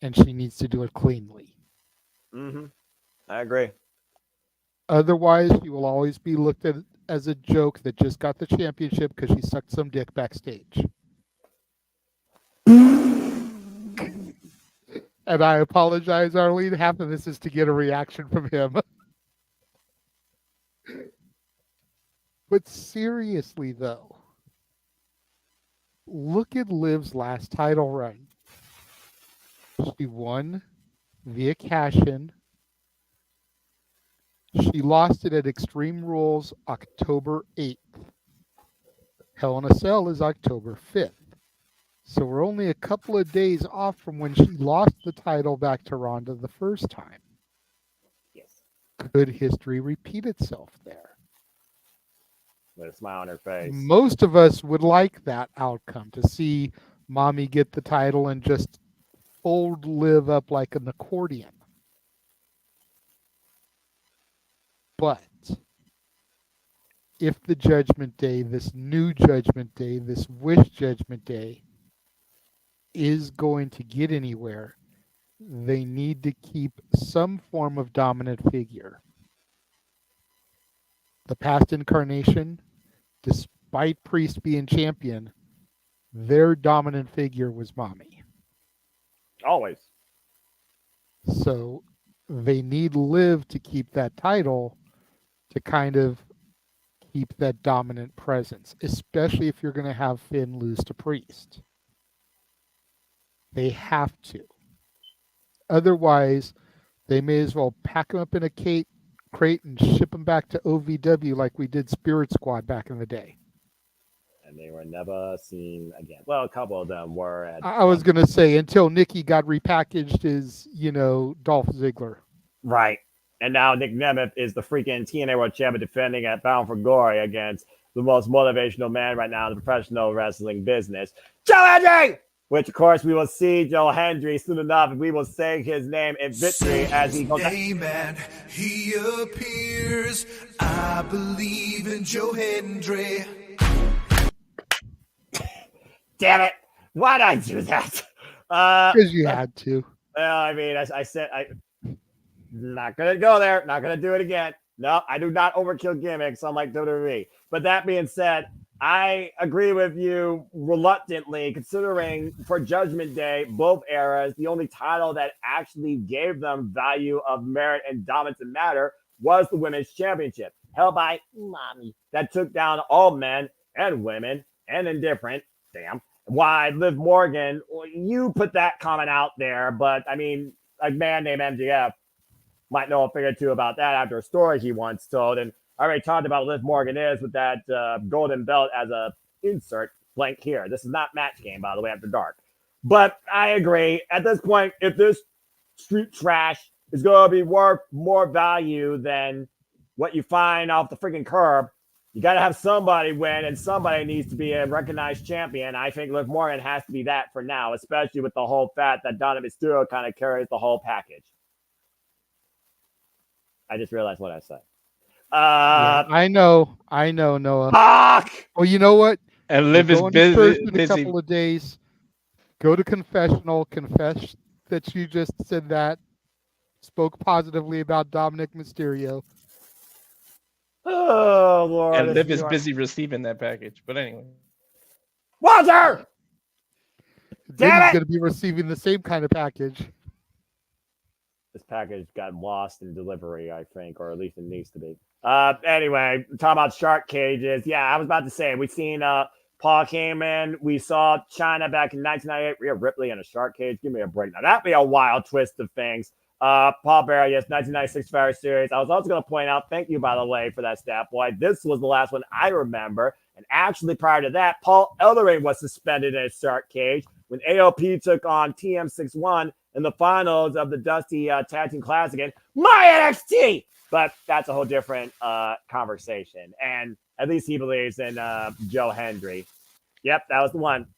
B: and she needs to do it cleanly.
A: Mm-hmm. I agree.
B: Otherwise, she will always be looked at as a joke that just got the championship because she sucked some dick backstage. And I apologize, Arlene. Half of this is to get a reaction from him. But seriously, though, look at Liv's last title run. She won via cash-in. She lost it at Extreme Rules October 8th. Hell in a Cell is October 5th. So we're only a couple of days off from when she lost the title back to Ronda the first time.
A: Yes.
B: Could history repeat itself there?
A: With a smile on her face.
B: Most of us would like that outcome, to see Mommy get the title and just fold Liv up like an accordion. But if the Judgment Day, this new Judgment Day, this Wish Judgment Day, is going to get anywhere, they need to keep some form of dominant figure. The past incarnation, despite Priest being champion, their dominant figure was Mommy.
A: Always.
B: So they need Liv to keep that title to kind of keep that dominant presence, especially if you're going to have Finn lose to Priest. They have to. Otherwise, they may as well pack him up in a crate and ship him back to OVW like we did Spirit Squad back in the day.
A: And they were never seen again. Well, a couple of them were.
B: I was going to say, until Nikki got repackaged as, Dolph Ziggler.
A: Right. And now Nick Nemeth is the freaking TNA World Champion defending at Bound for Glory against the most motivational man right now in the professional wrestling business, Joe Hendry! Which, of course, we will see Joe Hendry soon enough, and we will say his name in victory as he goes.
F: Amen. He appears. I believe in Joe Hendry.
A: Damn it. Why'd I do that?
B: Because you had to.
A: Well, I mean, I said, not going to go there. Not going to do it again. No, I do not overkill gimmicks unlike WWE. But that being said, I agree with you reluctantly, considering for Judgment Day, both eras, the only title that actually gave them value of merit and dominance and matter was the Women's Championship, held by Mommy, that took down all men and women and indifferent. Damn. Why Liv Morgan, well, you put that comment out there, but I mean, a man named MJF might know a thing or two about that after a story he once told. And I already talked about Liv Morgan is with that golden belt as a insert blank here. This is not Match Game, by the way, after dark. But I agree. At this point, if this street trash is going to be worth more value than what you find off the freaking curb, you got to have somebody win, and somebody needs to be a recognized champion. I think Liv Morgan has to be that for now, especially with the whole fact that Dominik Mysterio kind of carries the whole package. I just realized what I said.
B: Yeah, I know, Noah.
A: Fuck!
B: Well, you know what?
C: And Liv is
B: Go into church in a
C: busy.
B: couple of days. Go to confessional. Confess that you just said that. Spoke positively about Dominik Mysterio.
A: Oh, Lord.
C: And Liv is busy receiving that package. But anyway.
A: Walter! Damn
B: He's
A: it!
B: going to be receiving the same kind of package.
A: This package got lost in delivery, I think, or at least it needs to be. Anyway, talking about shark cages. Yeah, I was about to say, we've seen Paul Heyman. We saw China back in 1998. Rhea Ripley in a shark cage. Give me a break. Now, that'd be a wild twist of things. Paul Bearer, yes, 1996 Survivor Series. I was also going to point out, thank you, by the way, for that stat, boy. This was the last one I remember. And actually, prior to that, Paul Ellering was suspended in a shark cage when AOP took on TM61 in the finals of the Dusty Tag Team Classic in my NXT. But that's a whole different conversation. And at least he believes in Joe Hendry. Yep, that was the one.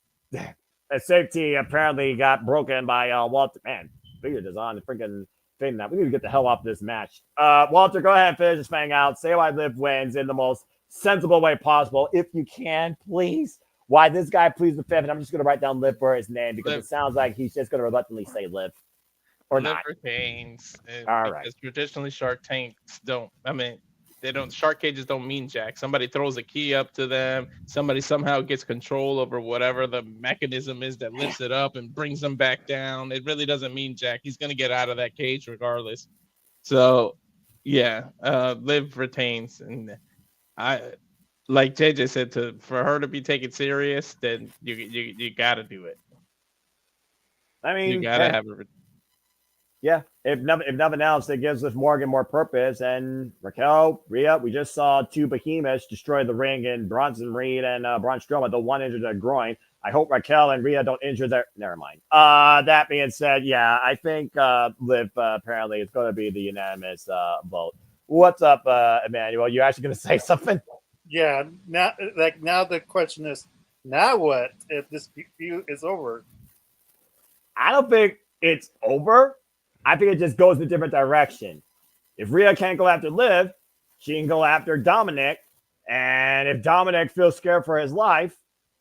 A: A safety apparently got broken by Walter. Man, figured is on the freaking thing now. We need to get the hell off this match. Walter, go ahead and finish this thing out. Say why Liv wins in the most sensible way possible. If you can, please. Why this guy pleads the fifth, and I'm just going to write down Liv for his name because it sounds like he's just going to reluctantly say Liv. Or
C: Liv
A: not.
C: retains.
A: All right.
C: Because traditionally shark tanks don't, shark cages don't mean jack. Somebody throws a key up to them. Somebody somehow gets control over whatever the mechanism is that lifts it up and brings them back down. It really doesn't mean jack. He's going to get out of that cage regardless. So, yeah, Liv retains. And like JJ said, for her to be taken serious, then you got to do it.
A: I mean,
C: you got to have it.
A: Yeah, if nothing else, it gives Liv Morgan more purpose. And Raquel, Rhea, we just saw two behemoths destroy the ring in Bronson Reed and Braun Strowman. The one injured their groin. I hope Raquel and Rhea don't injure their. Never mind. That being said, yeah, I think Liv apparently is going to be the unanimous vote. What's up, Emmanuel? You actually going to say something?
E: Yeah. Now the question is, now what if this feud is over?
A: I don't think it's over. I think it just goes in a different direction. If Rhea can't go after Liv, she can go after Dominik. And if Dominik feels scared for his life,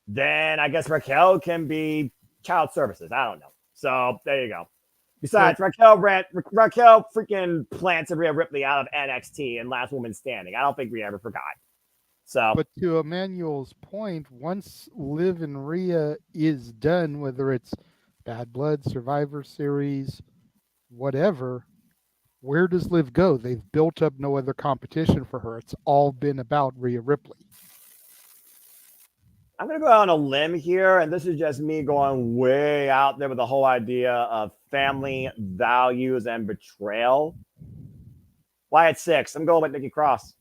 A: then I guess Raquel can be child services. I don't know. So there you go. Besides, Raquel freaking planted Rhea Ripley out of NXT and last woman standing. I don't think we ever forgot. So,
B: but to Emmanuel's point, once Liv and Rhea is done, whether it's Bad Blood, Survivor Series, whatever, where does Liv go? They've built up no other competition for her. It's all been about Rhea Ripley.
A: I'm going to go out on a limb here, and this is just me going way out there with the whole idea of family values and betrayal. Why at 6? I'm going with Nikki Cross.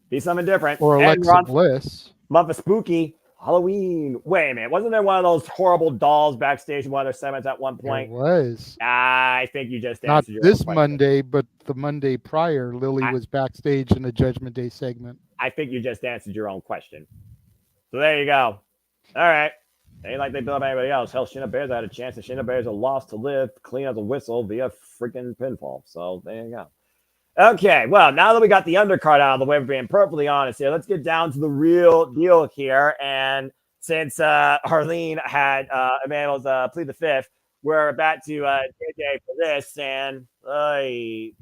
A: Be something different.
B: Or Alexa Bliss.
A: Month of Spooky. Halloween. Wait a minute. Wasn't there one of those horrible dolls backstage in one of their segments at one point?
B: It was.
A: I think you just
B: not
A: answered
B: this Monday, but the Monday prior. Lily was backstage in a Judgment Day segment.
A: I think you just answered your own question. So there you go. All right. Ain't like they built up anybody else. Hell, Shayna Baszler had a chance, and Shayna Baszler lost to Liv clean as a whistle via freaking pinfall. So there you go. Okay, well, now that we got the undercard out of the way, for being perfectly honest here, let's get down to the real deal here. And since Harleen had Emmanuel's plead the fifth, we're back to JJ for this. And he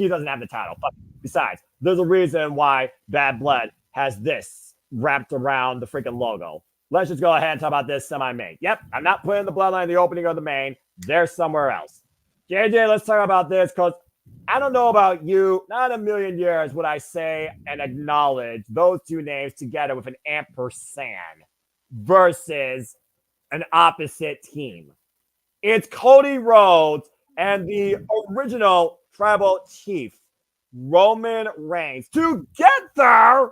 A: doesn't have the title. But besides, there's a reason why Bad Blood has this wrapped around the freaking logo. Let's just go ahead and talk about this semi-main. Yep, I'm not putting the Bloodline in the opening or the main. They're somewhere else. JJ, let's talk about this because I don't know about you. Not in a million years would I say and acknowledge those two names together with an ampersand versus an opposite team. It's Cody Rhodes and the original tribal chief, Roman Reigns, together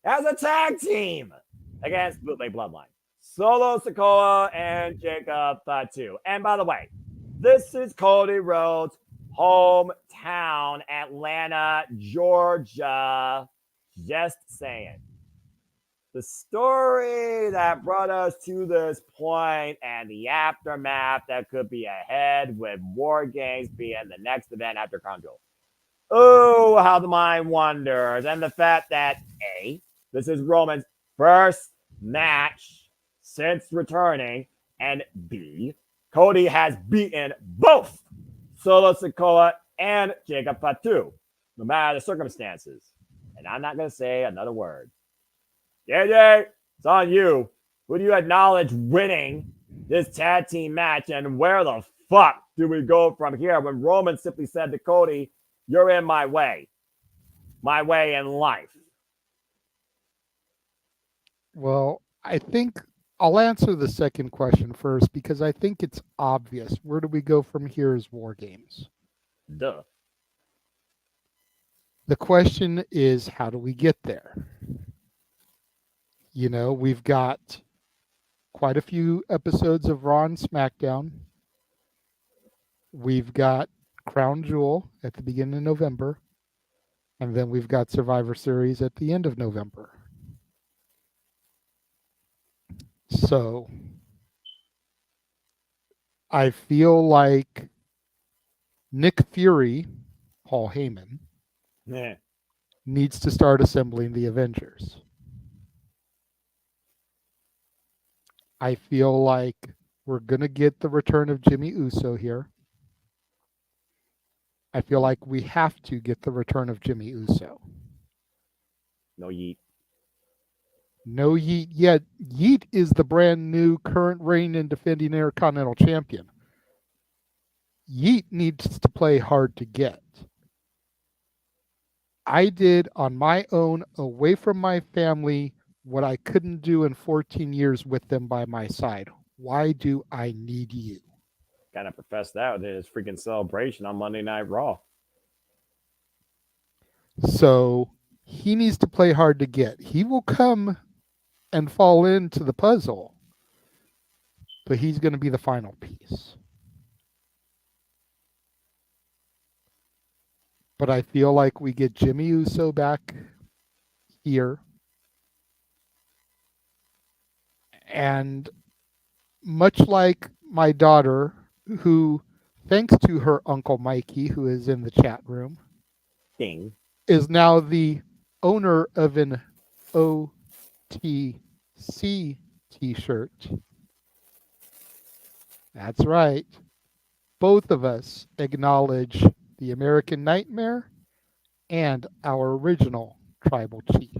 A: as a tag team against Bootleg Bloodline. Solo Sikoa and Jacob Fatu. And by the way, this is Cody Rhodes' hometown, Atlanta, Georgia. Just saying. The story that brought us to this point and the aftermath that could be ahead with War Games being the next event after Crown Jewel. Oh, how the mind wanders. And the fact that A, this is Roman's first match since returning, and B, Cody has beaten both Solo Sikoa and Jacob Fatu, no matter the circumstances. And I'm not going to say another word. JJ, it's on you. Who do you acknowledge winning this tag team match, and where the fuck do we go from here when Roman simply said to Cody, you're in my way in life?
B: Well, I think I'll answer the second question first because I think it's obvious. Where do we go from here is War Games.
A: Duh.
B: The question is, how do we get there? You know, we've got quite a few episodes of Raw and SmackDown. We've got Crown Jewel at the beginning of November. And then we've got Survivor Series at the end of November. So I feel like Nick Fury, Paul Heyman, needs to start assembling the Avengers. I feel like we're going to get the return of Jimmy Uso here. I feel like we have to get the return of Jimmy Uso.
A: No yeet.
B: No Yeet yet. Yeet is the brand new current reigning and defending Intercontinental Champion. Yeet needs to play hard to get. I did on my own, away from my family, what I couldn't do in 14 years with them by my side. Why do I need you?
A: Kind of professed that with his freaking celebration on Monday Night Raw.
B: So he needs to play hard to get. He will come and fall into the puzzle, but he's going to be the final piece. But I feel like we get Jimmy Uso back here. And much like my daughter, who, thanks to her Uncle Mikey, who is in the chat room,
A: Ding.
B: is now the owner of an OTC t-shirt. That's right. Both of us acknowledge the American Nightmare and our original tribal chief.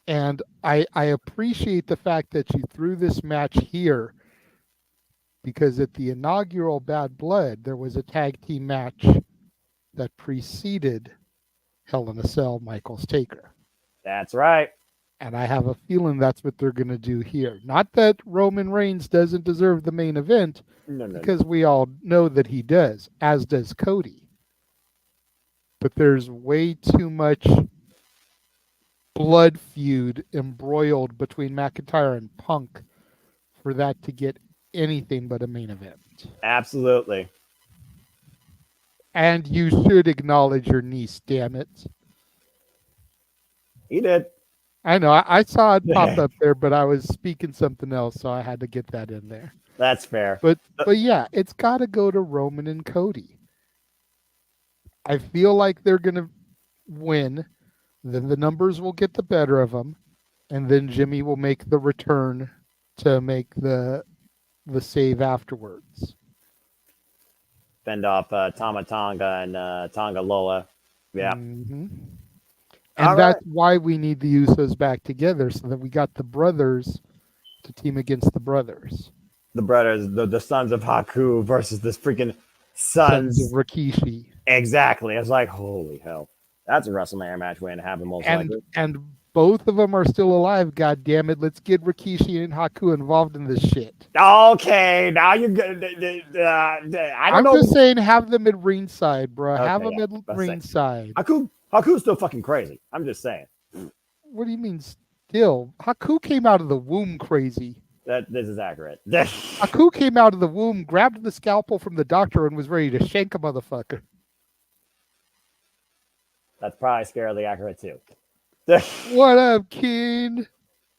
B: And I appreciate the fact that you threw this match here, because at the inaugural Bad Blood, there was a tag team match that preceded Hell in a Cell Michaels Taker.
A: That's right.
B: And I have a feeling that's what they're going to do here. Not that Roman Reigns doesn't deserve the main event, because we all know that he does, as does Cody. But there's way too much blood feud embroiled between McIntyre and Punk for that to get anything but a main event.
A: Absolutely.
B: And you should acknowledge your niece, damn it.
A: He did.
B: I know. I saw it pop up there, but I was speaking something else, so I had to get that in there.
A: That's fair.
B: But yeah, it's got to go to Roman and Cody. I feel like they're going to win. Then the numbers will get the better of them, and then Jimmy will make the return to make the save afterwards.
A: Fend off Tama Tonga and Tonga Lola. Yeah.
B: Mm-hmm. And that's why we need the Usos back together, so that we got the brothers to team against the brothers.
A: The brothers, the sons of Haku versus this freaking
B: Sons
A: Sons.
B: of Rikishi.
A: Exactly. It's like, holy hell. That's a WrestleMania match waiting to happen most likely.
B: And both of them are still alive. God damn it! Let's get Rikishi and Haku involved in this shit.
A: Okay, now you're good. I don't
B: I'm
A: know.
B: just saying, have them at ringside, bro.
A: Okay,
B: have them
A: yeah,
B: at
A: let's say.
B: ringside.
A: Haku's still fucking crazy. I'm just saying.
B: What do you mean still? Haku came out of the womb crazy.
A: That this is accurate.
B: Haku came out of the womb, grabbed the scalpel from the doctor, and was ready to shank a motherfucker.
A: That's probably scarily accurate too.
B: What up, King?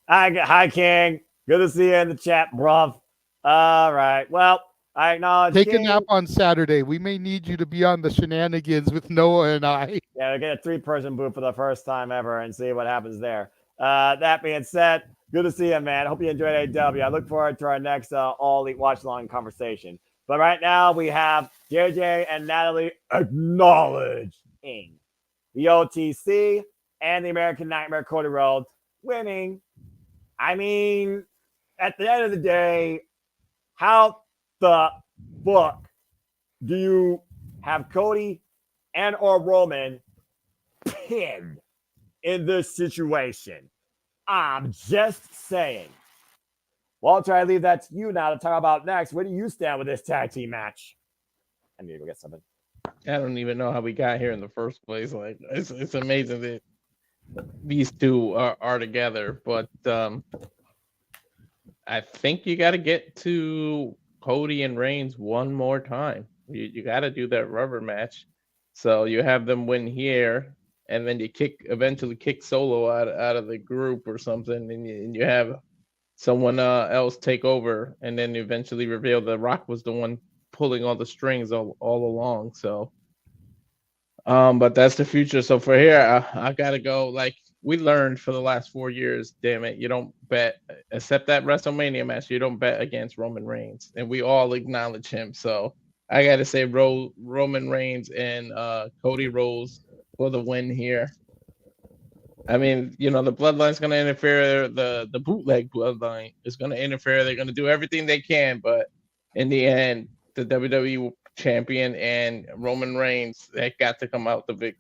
A: Hi, King. Good to see you in the chat, bruv. All right. Well, I acknowledge.
B: Take a
A: King.
B: nap on Saturday. We may need you to be on the shenanigans with Noah and I.
A: Yeah, we get a 3-person booth for the first time ever and see what happens there. That being said, good to see you, man. Hope you enjoyed AW. I look forward to our next All Elite Watch Along conversation. But right now, we have JJ and Natalie acknowledging the OTC and the American Nightmare Cody Rhodes winning. I mean, at the end of the day, how the fuck do you have Cody and or Roman pinned in this situation? I'm just saying. Walter, I leave that to you now to talk about next. Where do you stand with this tag team match? I need to go get something.
C: I don't even know how we got here in the first place. Like, it's amazing that these two are together, but I think you got to get to Cody and Reigns one more time. You got to do that rubber match. So you have them win here, and then you eventually kick Solo out of the group or something, and you have someone else take over, and then eventually reveal that Rock was the one pulling all the strings all along. So, but that's the future. So for here, I gotta go. Like we learned for the last 4 years, damn it, you don't bet, except that WrestleMania match, you don't bet against Roman Reigns, and we all acknowledge him. So I gotta say, Roman Reigns and Cody Rhodes for the win here. I mean, you know, the bloodline's going to interfere. The bootleg bloodline is going to interfere. They're going to do everything they can. But in the end, the WWE champion and Roman Reigns, they got to come out the big.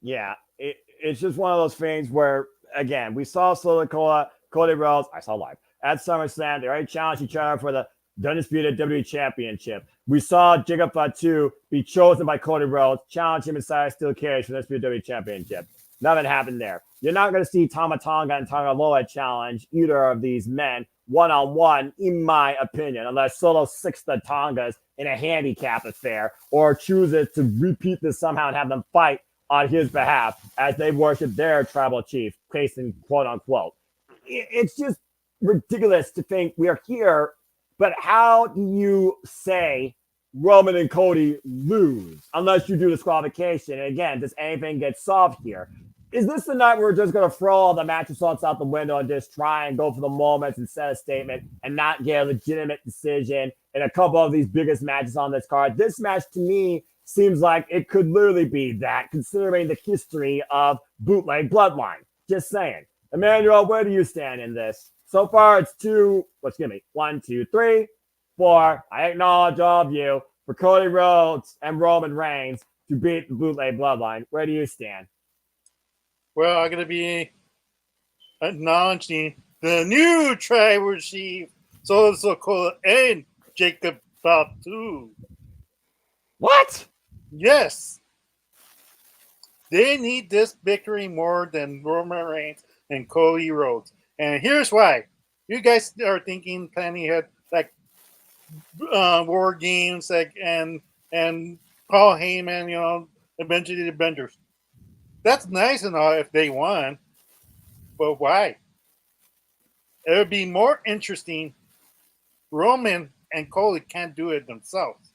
A: Yeah, it's just one of those things where, again, we saw Sikoa, Cody Rhodes, I saw live, at SummerSlam. They already challenged each other for the undisputed WWE Championship. We saw Jacob Fatu be chosen by Cody Rhodes, challenge him inside a steel cage for the undisputed WWE Championship. Nothing happened there. You're not going to see Tama Tonga and Tonga Loa challenge either of these men one-on-one, in my opinion, unless Solo six the Tongas in a handicap affair or chooses to repeat this somehow and have them fight on his behalf as they worship their tribal chief, Grayson, quote-unquote. It's just ridiculous to think we are here. But how do you say Roman and Cody lose unless you do disqualification? And again, does anything get solved here? Is this the night where we're just going to throw all the match results out the window and just try and go for the moments and set a statement and not get a legitimate decision in a couple of these biggest matches on this card? This match, to me, seems like it could literally be that, considering the history of bootleg bloodline. Just saying. Emmanuel, where do you stand in this? So far, it's 1, 2, 3, 4. I acknowledge all of you for Cody Rhodes and Roman Reigns to beat the bootleg bloodline. Where do you stand?
E: Well, I'm going to be acknowledging the new tribal chief, Sikoa and Jacob Fatu.
A: What?
E: Yes. They need this victory more than Roman Reigns and Cody Rhodes. And here's why. You guys are planning ahead, like war games, like and Paul Heyman, eventually the Avengers. That's nice and all if they won, but why? It would be more interesting. Roman and Cody can't do it themselves.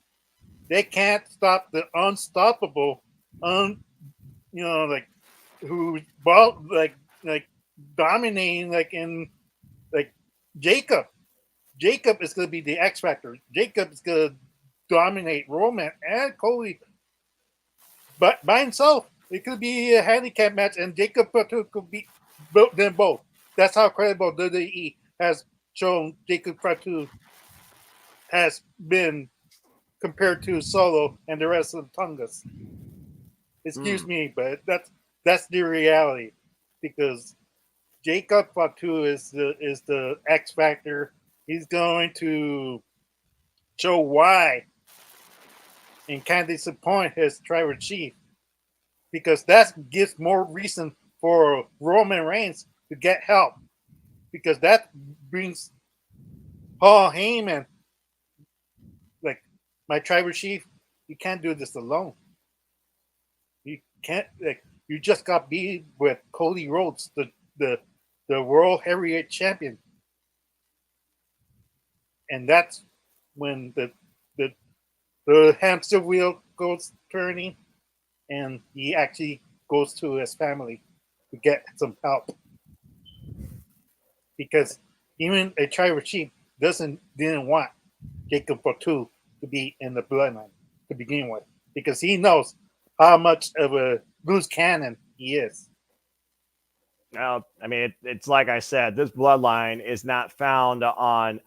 E: They can't stop the unstoppable, who dominating in Jacob. Jacob is going to be the X factor. Jacob is going to dominate Roman and Cody, but by himself. It could be a handicap match, and Jacob Fatu could beat them both. That's how credible WWE has shown Jacob Fatu. has been compared to Solo and the rest of the Tongas. Excuse me, but that's the reality, because Jacob Fatu is the X factor. He's going to show why and kind of disappoint his tribal chief, because that gives more reason for Roman Reigns to get help, because that brings Paul Heyman, like, my tribal chief, you can't do this alone. You can't, like, you just got beat with Cody Rhodes, the world heavyweight champion, and that's when the hamster wheel goes turning, and he actually goes to his family to get some help, because even a tribal chief didn't want Jacob Fatu to be in the bloodline to begin with, because he knows how much of a loose cannon he is.
A: Well, I mean, it's like I said, this bloodline is not found on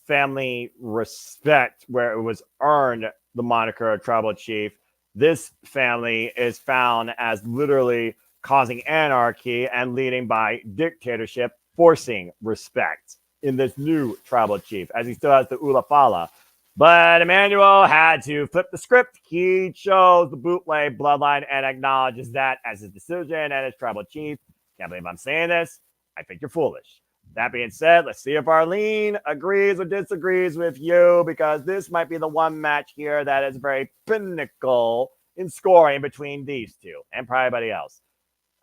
A: family respect where it was earned the moniker of tribal chief. This family is found as literally causing anarchy and leading by dictatorship, forcing respect in this new tribal chief, as he still has the Ulafala. But Emmanuel had to flip the script. He chose the bootleg bloodline and acknowledges that as his decision and as tribal chief. Can't believe I'm saying this. I think you're foolish. That being said, let's see if Arlene agrees or disagrees with you, because this might be the one match here that is very pinnacle in scoring between these two and probably everybody else.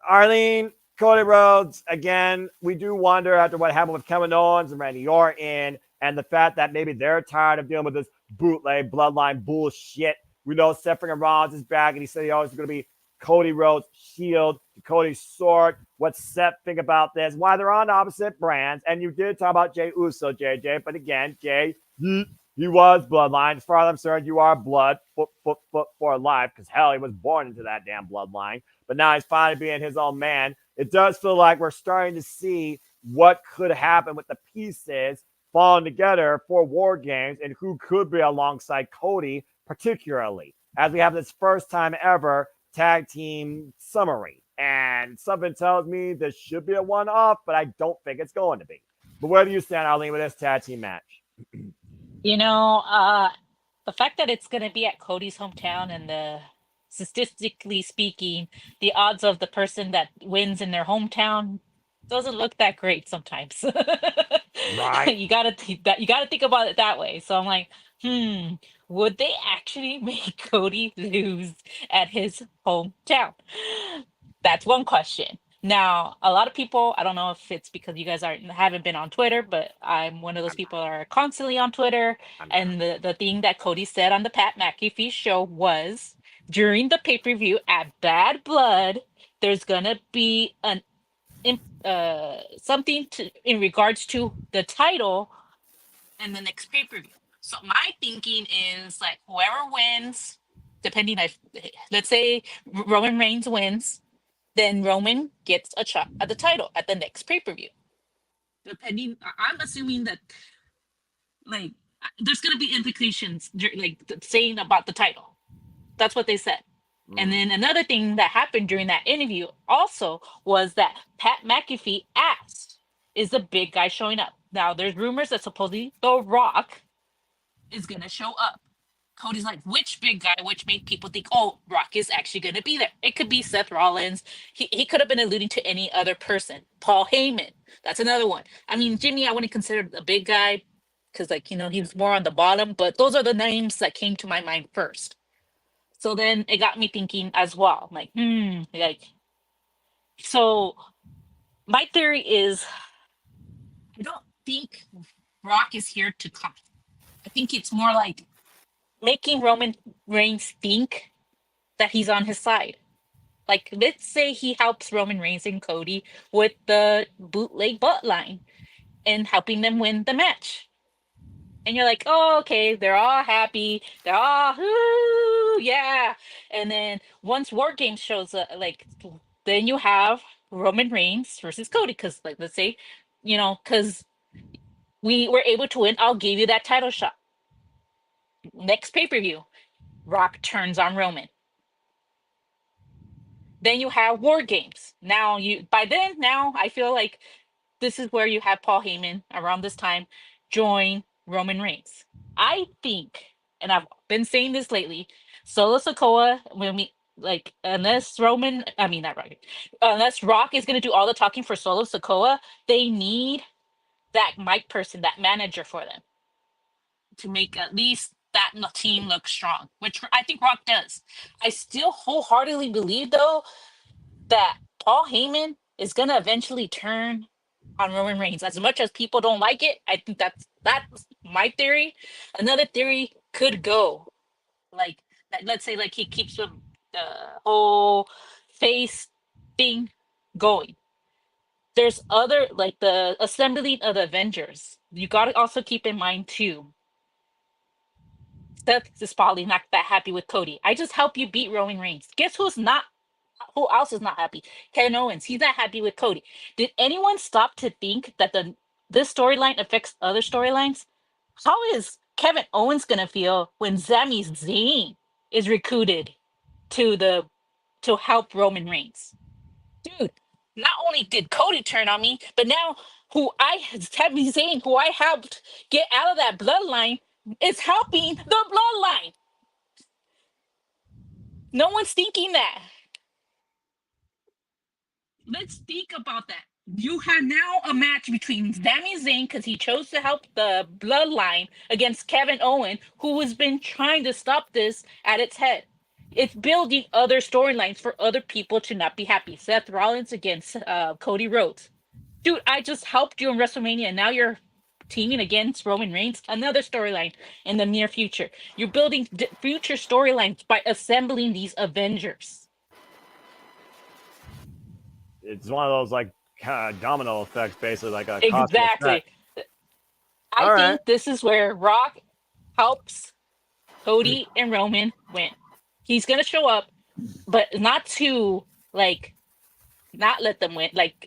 A: Arlene, Cody Rhodes, again, we do wonder after what happened with Kevin Owens and Randy Orton and the fact that maybe they're tired of dealing with this bootleg bloodline bullshit. We know Seth Rollins is back, and he said he always going to be Cody Rhodes' shield, Cody's sword. What's Seth think about this? Why they're on opposite brands. And you did talk about Jey Uso, JJ. But again, Jey, he was bloodline. As far as I'm concerned, you are blood for life. Because hell, he was born into that damn bloodline. But now he's finally being his own man. It does feel like we're starting to see what could happen with the pieces falling together for War Games and who could be alongside Cody, particularly as we have this first time ever tag team summary. And something tells me this should be a one-off, but I don't think it's going to be. But where do you stand, Arlene, with this tag team match?
D: You know, the fact that it's going to be at Cody's hometown, and statistically speaking, the odds of the person that wins in their hometown doesn't look that great sometimes.
A: Right.
D: You gotta think about it that way. So I'm like, would they actually make Cody lose at his hometown? That's one question. Now, a lot of people, I don't know if it's because you guys haven't been on Twitter, but I'm one of those people that are constantly on Twitter. And the thing that Cody said on the Pat McAfee show was, during the pay-per-view at Bad Blood, there's gonna be something in regards to the title and the next pay-per-view. So my thinking is, like, whoever wins, depending, let's say Roman Reigns wins, then Roman gets a shot at the title at the next pay-per-view. Depending, I'm assuming that, like, there's gonna be implications, like, saying about the title. That's what they said. And then another thing that happened during that interview also was that Pat McAfee asked, is the big guy showing up? Now, there's rumors that supposedly The Rock is going to show up. Cody's like, which big guy, which made people think, oh, Rock is actually going to be there. It could be Seth Rollins. He could have been alluding to any other person. Paul Heyman. That's another one. I mean, Jimmy, I wouldn't consider a big guy because, like, you know, he was more on the bottom. But those are the names that came to my mind first. So then it got me thinking as well. I'm like, like, so my theory is, I don't think Rock is here to come. I think it's more like making Roman Reigns think that he's on his side. Like, let's say he helps Roman Reigns and Cody with the bootleg butt line and helping them win the match. And you're like, oh, okay, they're all happy. They're all, ooh, yeah. And then once War Games shows up, like, then you have Roman Reigns versus Cody. Because, like, let's say, you know, because we were able to win, I'll give you that title shot. Next pay-per-view, Rock turns on Roman. Then you have War Games. Now I feel like this is where you have Paul Heyman around this time join Roman Reigns. I think, and I've been saying this lately, Solo Sikoa, when we like, unless unless Rock is gonna do all the talking for Solo Sikoa, they need that mic person, that manager for them to make at least that team look strong, which I think Rock does. I still wholeheartedly believe though that Paul Heyman is gonna eventually turn on Roman Reigns. As much as people don't like it, I think that's my theory. Another theory could go like that. Let's say like he keeps the whole face thing going. There's other like the assembly of the Avengers. You got to also keep in mind too. Seth is probably not that happy with Cody. I just help you beat Roman Reigns. Guess who's not? Who else is not happy? Kevin Owens. He's not happy with Cody. Did anyone stop to think that this storyline affects other storylines? How is Kevin Owens gonna feel when Sami Zayn is recruited to help Roman Reigns? Dude, not only did Cody turn on me, but now Sami Zayn, who I helped get out of that bloodline, is helping the bloodline. No one's thinking that. Let's think about that. You have now a match between Sami Zayn, because he chose to help the bloodline, against Kevin Owens, who has been trying to stop this at its head. It's building other storylines for other people to not be happy. Seth Rollins against Cody Rhodes. Dude, I just helped you in WrestleMania, and now you're teaming against Roman Reigns. Another storyline in the near future. You're building future storylines by assembling these Avengers.
A: It's one of those like kind of domino effects, basically like a
D: Exactly. I think this is where Rock helps Cody and Roman win. He's gonna show up, but not to like not let them win, like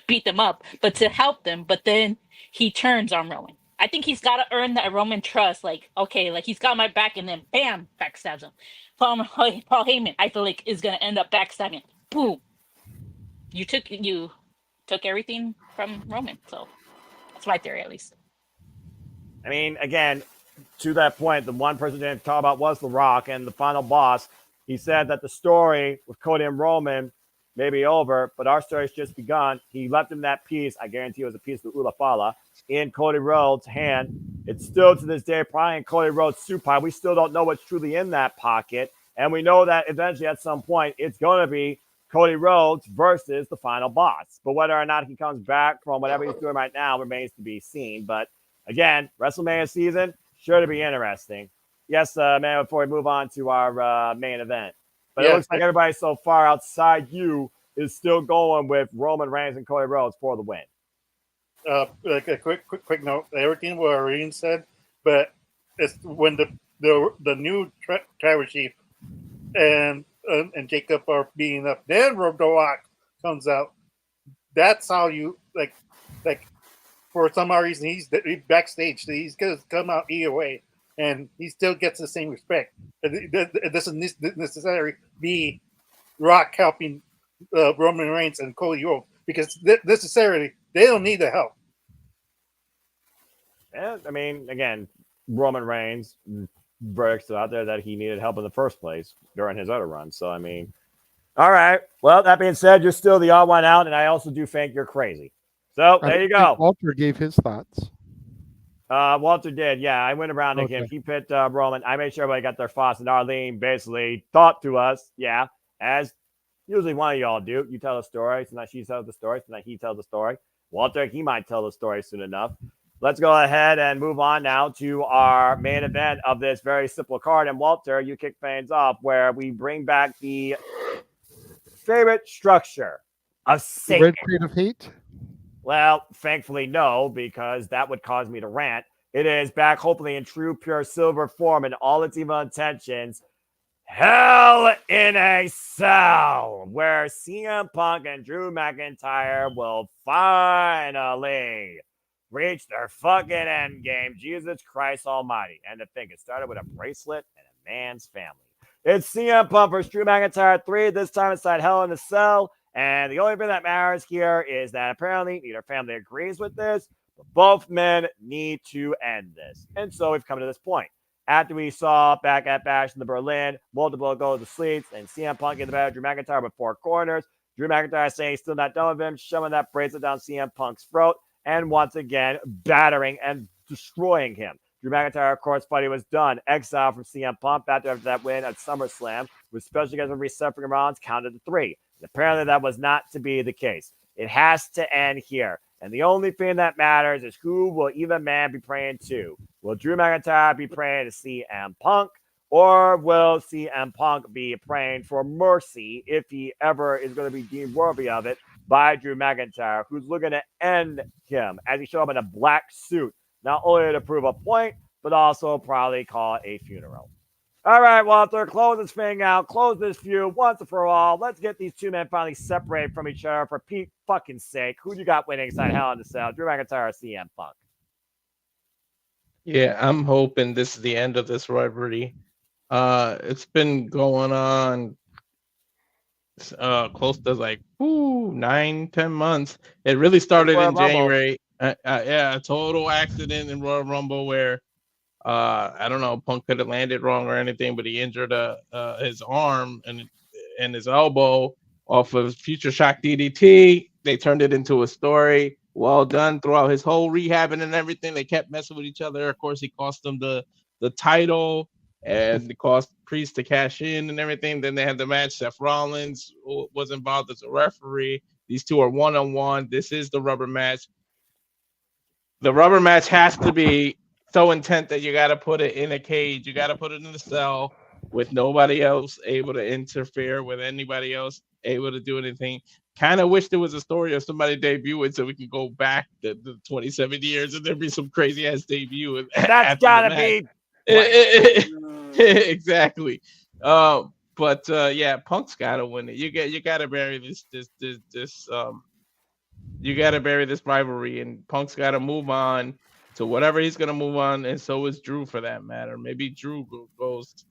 D: beat them up, but to help them. But then he turns on Roman. I think he's got to earn that Roman trust. Like, okay, like he's got my back, and then bam, backstabs him. Paul Heyman, I feel like, is gonna end up backstabbing. Boom. You took everything from Roman, so that's my theory, at least.
A: I mean, again, to that point, the one person they didn't talk about was The Rock, and the final boss. He said that the story with Cody and Roman may be over, but our story's just begun. He left him that piece. I guarantee it was a piece of Ula Fala in Cody Rhodes' hand. It's still to this day probably in Cody Rhodes' suit pile. We still don't know what's truly in that pocket, and we know that eventually at some point it's going to be Cody Rhodes versus the final boss. But whether or not he comes back from whatever he's doing right now remains to be seen. But again, WrestleMania season, sure to be interesting. Yes, man, before we move on to our main event. But it looks like everybody so far outside you is still going with Roman Reigns and Cody Rhodes for the win.
E: Like a quick note, everything what Irene said, but it's when the new Tribal Chief and Jacob are beating up, then The Rock comes out. That's how you like for some odd reason he's backstage. So he's gonna come out either way, and he still gets the same respect. It doesn't necessarily be Rock helping Roman Reigns and Cody Rhodes, because necessarily they don't need the help.
A: Yeah, I mean, again, Roman Reigns verdicts out there that he needed help in the first place during his other run. So, I mean, all right. Well, that being said, you're still the odd one out, and I also do think you're crazy. So, there you go.
B: Walter gave his thoughts.
A: Walter did. Yeah, I went around again. He picked Roman. I made sure everybody got their thoughts, and Arlene basically thought to us, yeah, as usually one of y'all do. You tell a story, tonight she tells the story, tonight he tells the story. Walter, he might tell the story soon enough. Let's go ahead and move on now to our main event of this very simple card. And Walter, you kick things off where we bring back the favorite structure of Satan.
B: Red Creed of Hate?
A: Well, thankfully, no, because that would cause me to rant. It is back, hopefully, in true, pure silver form and all its evil intentions. Hell in a Cell, where CM Punk and Drew McIntyre will finally reach their fucking end game. Jesus Christ Almighty. And to think it started with a bracelet and a man's family. It's CM Punk versus Drew McIntyre 3, this time inside Hell in a Cell. And the only thing that matters here is that apparently neither family agrees with this, but both men need to end this. And so we've come to this point. After we saw back at Bash in the Berlin, multiple goes to sleep, and CM Punk in the better Drew McIntyre with 4 corners. Drew McIntyre saying he's still not done with him, shoving that bracelet down CM Punk's throat, and once again, battering and destroying him. Drew McIntyre, of course, thought he was done. Exiled from CM Punk after that win at SummerSlam, with special guest referee Seth Rollins counted to 3. And apparently that was not to be the case. It has to end here. And the only thing that matters is who will either man be praying to. Will Drew McIntyre be praying to CM Punk, or will CM Punk be praying for mercy if he ever is going to be deemed worthy of it by Drew McIntyre, who's looking to end him as he showed up in a black suit, not only to prove a point, but also probably call it a funeral. All right, Walter, close this thing out. Close this feud once and for all. Let's get these two men finally separated from each other for Pete's fucking sake. Who do you got winning inside Hell in a Cell? Drew McIntyre or CM Punk?
C: Yeah, I'm hoping this is the end of this rivalry. It's been going on close to like 9-10 months. It really started in January. Yeah, a total accident in Royal Rumble where I don't know, Punk could have landed wrong or anything, but he injured his arm and his elbow off of Future Shock DDT. They turned it into a story. Well done throughout his whole rehabbing and everything. They kept messing with each other. Of course, he cost them the title, and it cost Priest to cash in and everything. Then they had the match. Seth Rollins was involved as a referee. These two are one-on-one. This is the rubber match. The rubber match has to be so intense that you got to put it in a cage. You got to put it in the cell with nobody else able to interfere, with anybody else able to do anything. Kind of wish there was a story of somebody debuting so we can go back the 27 years and there'd be some crazy ass debut.
A: That's gotta be
C: exactly. Yeah, Punk's gotta win it. You gotta bury this you gotta bury this rivalry, and Punk's gotta move on to whatever he's gonna move on, and so is Drew for that matter. Maybe Drew goes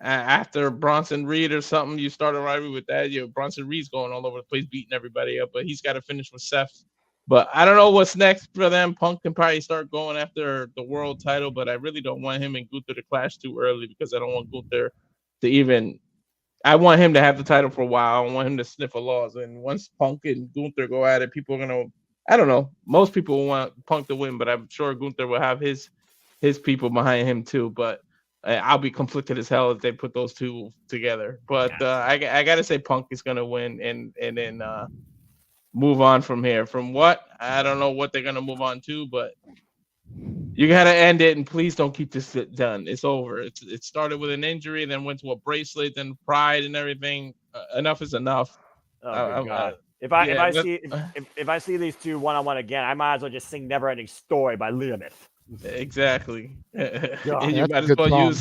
C: after Bronson Reed or something. You start a rivalry with that. Bronson Reed's going all over the place, beating everybody up, but he's got to finish with Seth. But I don't know what's next for them. Punk can probably start going after the world title, but I really don't want him and Gunther to clash too early because I don't want Gunther to even. I want him to have the title for a while. I don't want him to sniff a loss. And once Punk and Gunther go at it, people are gonna. I don't know. Most people will want Punk to win, but I'm sure Gunther will have his people behind him too. But I'll be conflicted as hell if they put those two together. But I gotta say Punk is gonna win and then move on from here. From what? I don't know what they're gonna move on to, but you gotta end it, and please don't keep this done. It's over. It started with an injury, then went to a bracelet, then pride and everything. Enough is enough.
A: Oh my God. If I see these two one-on-one again, I might as well just sing "Never Ending Story" by Leonid.
C: Exactly.
A: God,
C: you might as well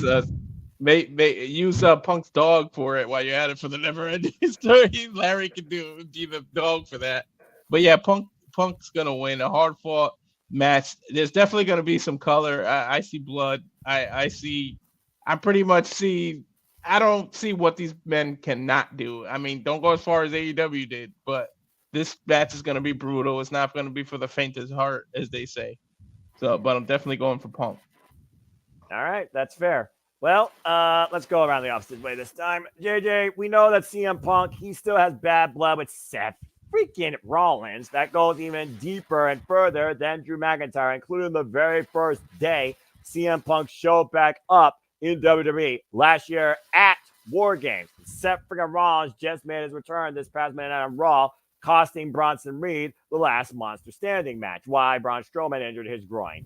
C: use Punk's dog for it while you're at it for the never ending story. Larry can be the dog for that. But yeah, Punk's gonna win a hard fought match. There's definitely gonna be some color. I see blood. I don't see what these men cannot do. I mean, don't go as far as AEW did, but this match is gonna be brutal. It's not gonna be for the faint of heart, as they say. So, but I'm definitely going for Punk.
A: All right, that's fair. Well, let's go around the opposite way this time. JJ, we know that CM Punk, he still has bad blood with Seth freaking Rollins. That goes even deeper and further than Drew McIntyre, including the very first day CM Punk showed back up in WWE last year at War Games. Seth freaking Rollins just made his return this past Monday Night on Raw, costing Bronson Reed the last Monster Standing match. Why? Braun Strowman injured his groin.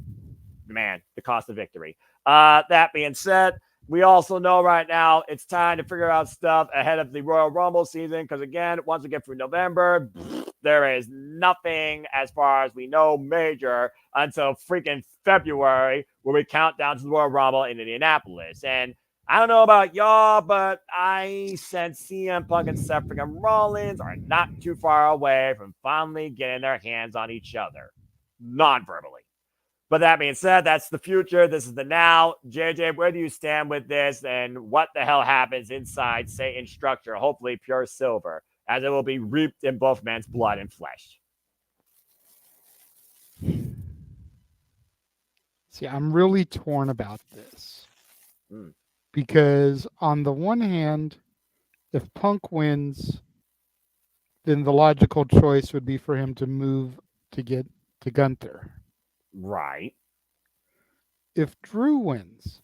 A: Man, the cost of victory. That being said, we also know right now it's time to figure out stuff ahead of the Royal Rumble season because, again, once we get through November, there is nothing as far as we know major until freaking February where we count down to the Royal Rumble in Indianapolis. And I don't know about y'all, but I sense CM Punk and Seth freaking Rollins are not too far away from finally getting their hands on each other. non-verbally. But that being said, that's the future. This is the now. JJ, where do you stand with this, and what the hell happens inside Satan's structure? Hopefully pure silver, as it will be reaped in both men's blood and flesh.
B: See, I'm really torn about this.
A: Mm.
B: Because on the one hand, if Punk wins, then the logical choice would be for him to move to get to Gunther.
A: Right.
B: If Drew wins,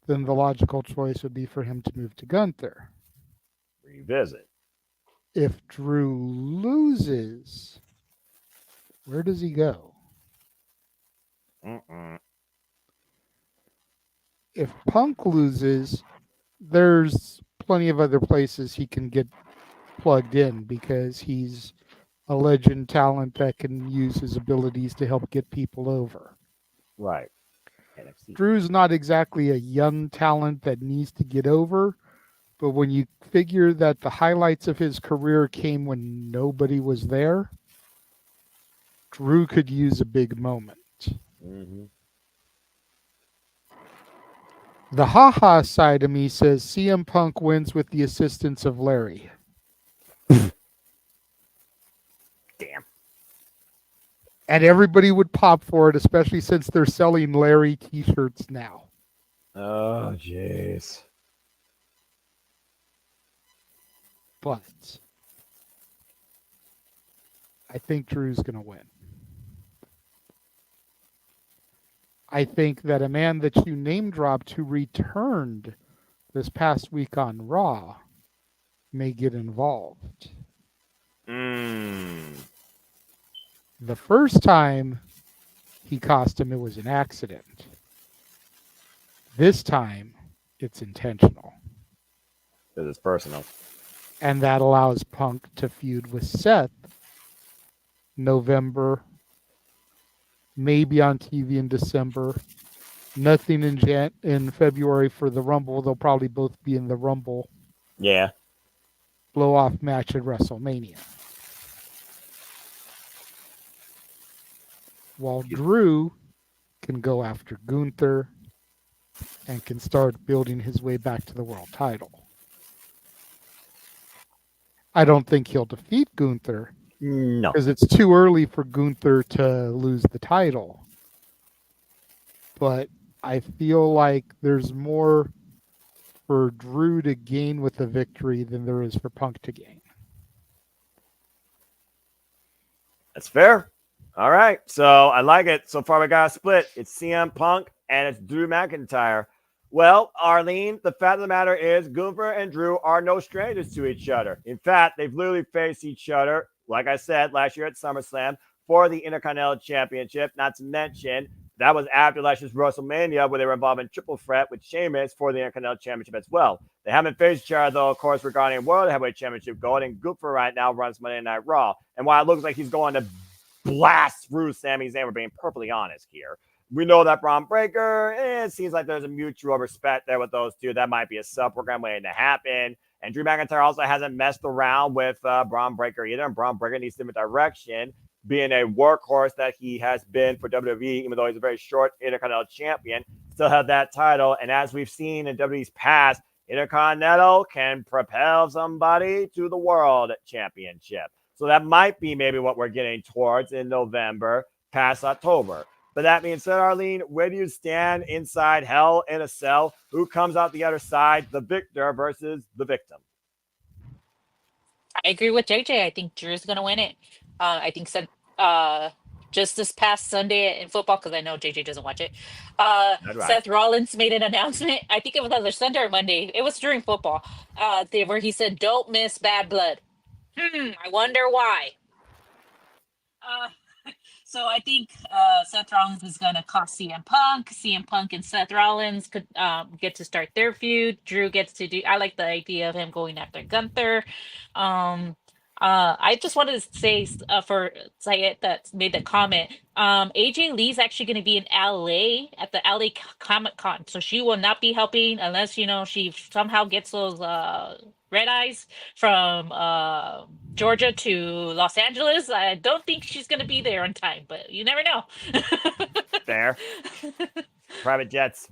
B: then the logical choice would be for him to move to Gunther.
A: Revisit.
B: If Drew loses, where does he go? If Punk loses, there's plenty of other places he can get plugged in because he's a legend talent that can use his abilities to help get people over.
A: Right. NXT.
B: Drew's not exactly a young talent that needs to get over, but when you figure that the highlights of his career came when nobody was there, Drew could use a big moment.
A: Mm-hmm.
B: The haha side of me says CM Punk wins with the assistance of Larry.
A: Damn.
B: And everybody would pop for it, especially since they're selling Larry t-shirts now.
A: Oh, jeez.
B: But I think Drew's going to win. I think that a man that you name dropped who returned this past week on Raw may get involved. The first time he cost him, it was an accident. This time, it's intentional.
A: This is personal.
B: And that allows Punk to feud with Seth November, maybe on TV in December. Nothing in February for the Rumble. They'll probably both be in the Rumble.
A: Yeah.
B: Blow-off match at WrestleMania. While Drew can go after Gunther and can start building his way back to the world title. I don't think he'll defeat Gunther.
A: No.
B: Because it's too early for Gunther to lose the title. But I feel like there's more for Drew to gain with the victory than there is for Punk to gain.
A: That's fair. All right. So I like it. So far we got a split. It's CM Punk and it's Drew McIntyre. Well, Arlene, the fact of the matter is Gunther and Drew are no strangers to each other. In fact, they've literally faced each other, like I said, last year at SummerSlam for the Intercontinental Championship. Not to mention, that was after last year's WrestleMania where they were involved in triple threat with Sheamus for the Intercontinental Championship as well. They haven't faced each other, though, of course, regarding World Heavyweight Championship gold. And Gunther right now runs Monday Night Raw. And while it looks like he's going to blast through Sami Zayn, we're being perfectly honest here. We know that Braun Breaker, it seems like there's a mutual respect there with those two. That might be a sub-program waiting to happen. And Drew McIntyre also hasn't messed around with Braun Breaker either. And Braun Breaker needs different direction, being a workhorse that he has been for WWE, even though he's a very short Intercontinental champion, still have that title. And as we've seen in WWE's past, Intercontinental can propel somebody to the World Championship. So that might be maybe what we're getting towards in November, past October. But that being said, Arlene, where do you stand inside Hell in a Cell? Who comes out the other side, the victor versus the victim?
D: I agree with JJ. I think Drew's going to win it. I think just this past Sunday in football, because I know JJ doesn't watch it,
A: Right.
D: Seth Rollins made an announcement. I think it was either Sunday or Monday. It was during football, where he said, "Don't miss Bad Blood." I wonder why. So I think Seth Rollins is going to cost CM Punk. CM Punk and Seth Rollins could get to start their feud. Drew gets to do. I like the idea of him going after Gunther. I just wanted to say for Sayed that made the comment. AJ Lee's actually going to be in LA at the LA Comic Con, so she will not be helping unless she somehow gets those red eyes from Georgia to Los Angeles. I don't think she's going to be there on time, but you never know.
A: Fair. Private jets.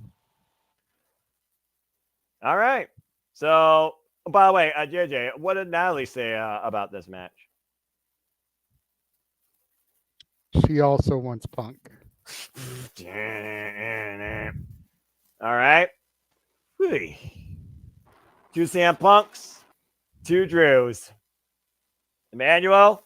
A: All right. So, by the way, JJ, what did Natalie say about this match?
B: She also wants Punk.
A: All right. Two CM Punks, two Drews. Emmanuel,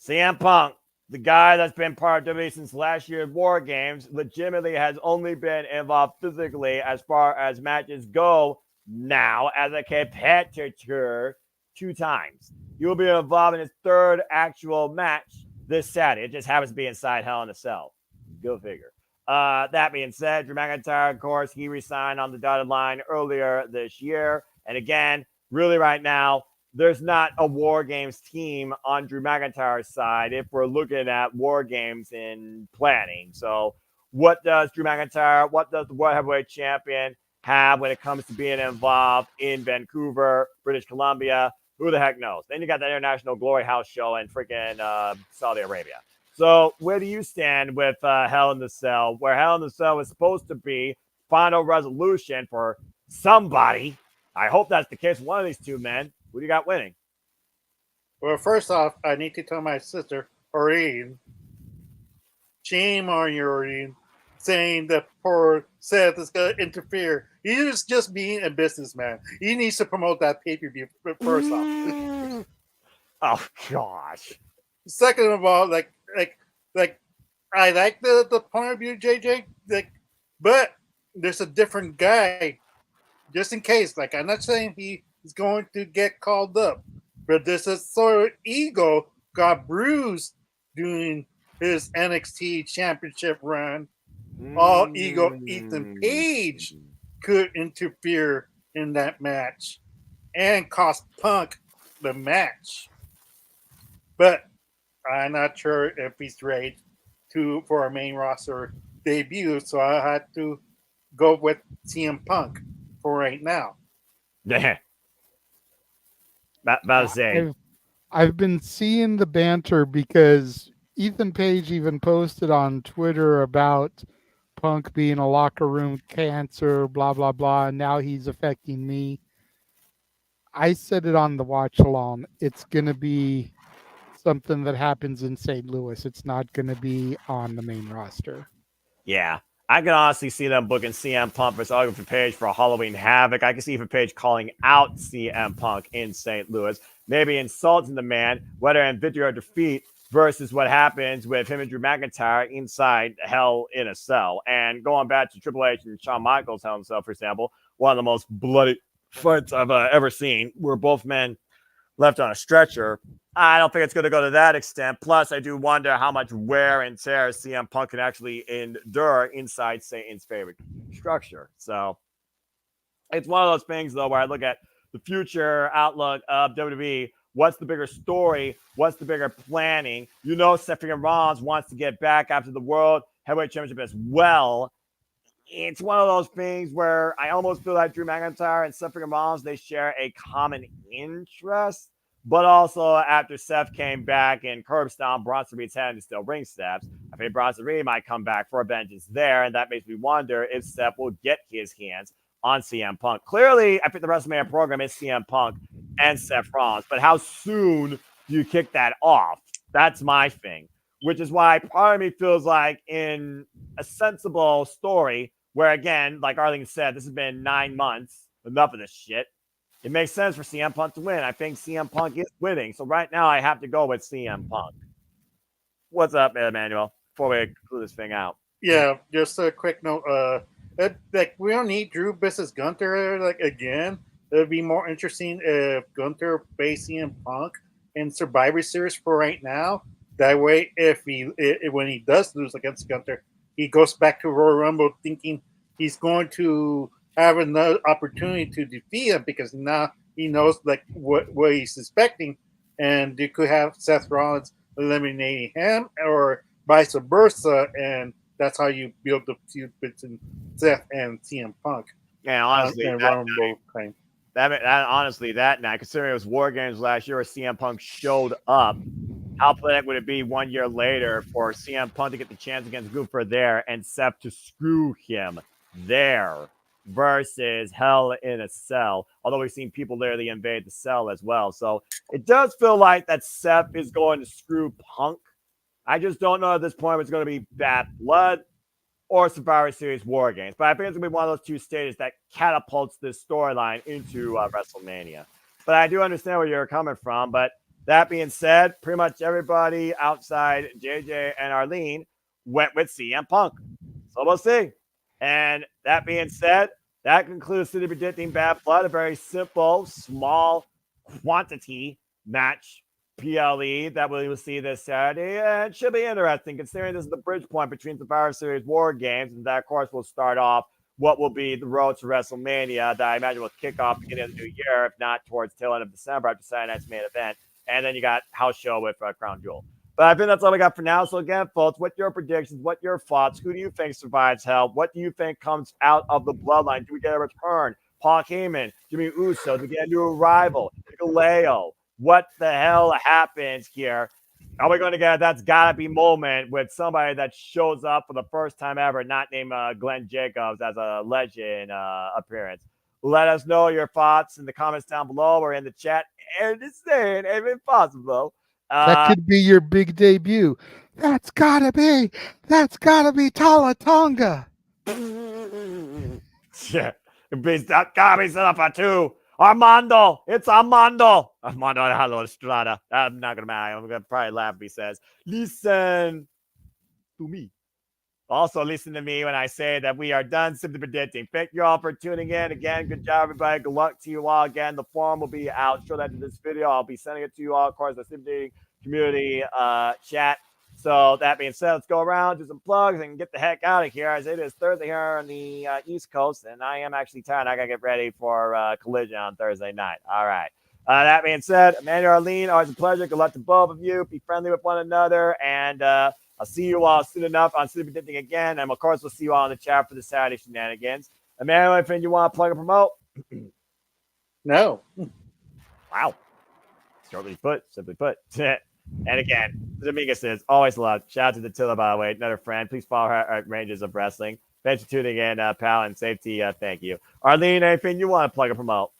A: CM Punk, the guy that's been part of WWE since last year's War Games, legitimately has only been involved physically as far as matches go now as a competitor 2 times. He will be involved in his 3rd actual match this Saturday. It just happens to be inside Hell in a Cell. Go figure. That being said, Drew McIntyre, of course, he resigned on the dotted line earlier this year. And again, really right now, there's not a War Games team on Drew McIntyre's side if we're looking at War Games in planning. So what does Drew McIntyre, what does the World Heavyweight Champion have when it comes to being involved in Vancouver, British Columbia? Who the heck knows? Then you got the International Glory House show in freaking Saudi Arabia. So where do you stand with Hell in the Cell, where Hell in the Cell is supposed to be final resolution for somebody? I hope that's the case. One of these 2 men. Who do you got winning?
E: Well, first off, I need to tell my sister, Oreen, shame on you, Oreen, saying that poor Seth is going to interfere. He's just being a businessman. He needs to promote that pay-per-view first off.
A: Oh, gosh.
E: Second of all, like I like the point of view, JJ, but there's a different guy, just in case. Like, I'm not saying he is going to get called up, but there's a sort of ego got bruised doing his NXT championship run. All ego Ethan Page could interfere in that match and cost Punk the match. But I'm not sure if he's ready for a main roster debut, so I had to go with CM Punk for right now.
A: Yeah. About to say.
B: I've been seeing the banter because Ethan Page even posted on Twitter about Punk being a locker room cancer, blah, blah, blah, and now he's affecting me. I said it on the watch along. It's going to be something that happens in St. Louis. It's not going to be on the main roster.
A: Yeah. I can honestly see them booking CM Punk versus Ethan Page for a Halloween Havoc. I can see Ethan Page calling out CM Punk in St. Louis, maybe insulting the man, whether in victory or defeat, versus what happens with him and Drew McIntyre inside Hell in a Cell. And going back to Triple H and Shawn Michaels Hell in a Cell, for example, one of the most bloody fights I've ever seen, where both men left on a stretcher. I don't think it's going to go to that extent. Plus, I do wonder how much wear and tear CM Punk can actually endure inside Satan's favorite structure. So it's one of those things, though, where I look at the future outlook of WWE. What's the bigger story? What's the bigger planning? You know, Seth Rollins wants to get back after the World Heavyweight Championship as well. It's one of those things where I almost feel like Drew McIntyre and Seth Rollins, they share a common interest. But also, after Seth came back and curb stomped Bronson Reed's head and still ring steps, I think Bronson Reed might come back for a vengeance there. And that makes me wonder if Seth will get his hands on CM Punk. Clearly, I think the WrestleMania program is CM Punk and Seth Rollins. But how soon do you kick that off? That's my thing. Which is why part of me feels like in a sensible story where, again, like Arlene said, this has been 9 months. Enough of this shit. It makes sense for CM Punk to win. I think CM Punk is winning. So right now I have to go with CM Punk. What's up, Emmanuel? Before we conclude this thing out.
E: Yeah, just a quick note. We don't need Drew versus Gunther again. It would be more interesting if Gunther faced CM Punk in Survivor Series for right now. That way, when he does lose against Gunther, he goes back to Royal Rumble thinking he's going to have another opportunity to defeat him because now he knows what he's expecting. and you could have Seth Rollins eliminating him, or vice versa, and that's how you build the feud between Seth and CM Punk.
A: And honestly,
E: and Rumble claim.
A: that night, considering it was War Games last year where CM Punk showed up, how pathetic would it be 1 year later for CM Punk to get the chance against Gunther there and Seth to screw him there versus Hell in a Cell? Although we've seen people literally invade the cell as well. So it does feel like that Seth is going to screw Punk. I just don't know at this point if it's going to be Bad Blood or Survivor Series War Games. But I think it's going to be one of those two stages that catapults this storyline into WrestleMania. But I do understand where you're coming from. But that being said, pretty much everybody outside JJ and Arlene went with CM Punk. So we'll see. And that being said, that concludes City Predicting Bad Blood, a very simple, small quantity match PLE that we will see this Saturday. And it should be interesting considering this is the bridge point between the Survivor Series War Games. And that, of course, will start off what will be the road to WrestleMania that I imagine will kick off beginning of the new year, if not towards tail end of December after Saturday night's main event. And then you got house show with Crown Jewel. But I think that's all we got for now. So again, folks, what your predictions? What your thoughts? Who do you think survives Hell? What do you think comes out of the bloodline? Do we get a return? Paul Heyman, Jimmy Uso, do we get a new arrival? Galeo. What the hell happens here? Are we going to get that's gotta be moment with somebody that shows up for the first time ever, not named Glenn Jacobs as a legend appearance? Let us know your thoughts in the comments down below or in the chat. And it's saying, if possible.
B: That could be your big debut. That's gotta be Tala Tonga.
A: Yeah, that gotta be set up for two. Armando, it's Armando. Armando Alejandro Estrada. I'm not gonna matter. I'm gonna probably laugh if he says, "Listen to me." Also, listen to me when I say that we are done simply predicting. Thank you all for tuning in. Again, good job, everybody. Good luck to you all. Again, the forum will be out shortly after this video. I'll be sending it to you all, of course, the simply community chat. So that being said, let's go around, do some plugs, and get the heck out of here, as it is Thursday here on the East Coast, and I am actually tired. I got to get ready for Collision on Thursday night. All right. That being said, Amanda, Arlene, always a pleasure. Good luck to both of you. Be friendly with one another, and I'll see you all soon enough on City Predicting again, and of course, we'll see you all in the chat for the Saturday shenanigans. Amanda, anything you want to plug and promote?
E: No.
A: Wow. Simply put. And again, Dominguez says, always love. Shout out to the Tilla, by the way, another friend. Please follow her at Ranges of Wrestling. Thanks for tuning in, pal, and safety. Thank you. Arlene, anything you want to plug and promote?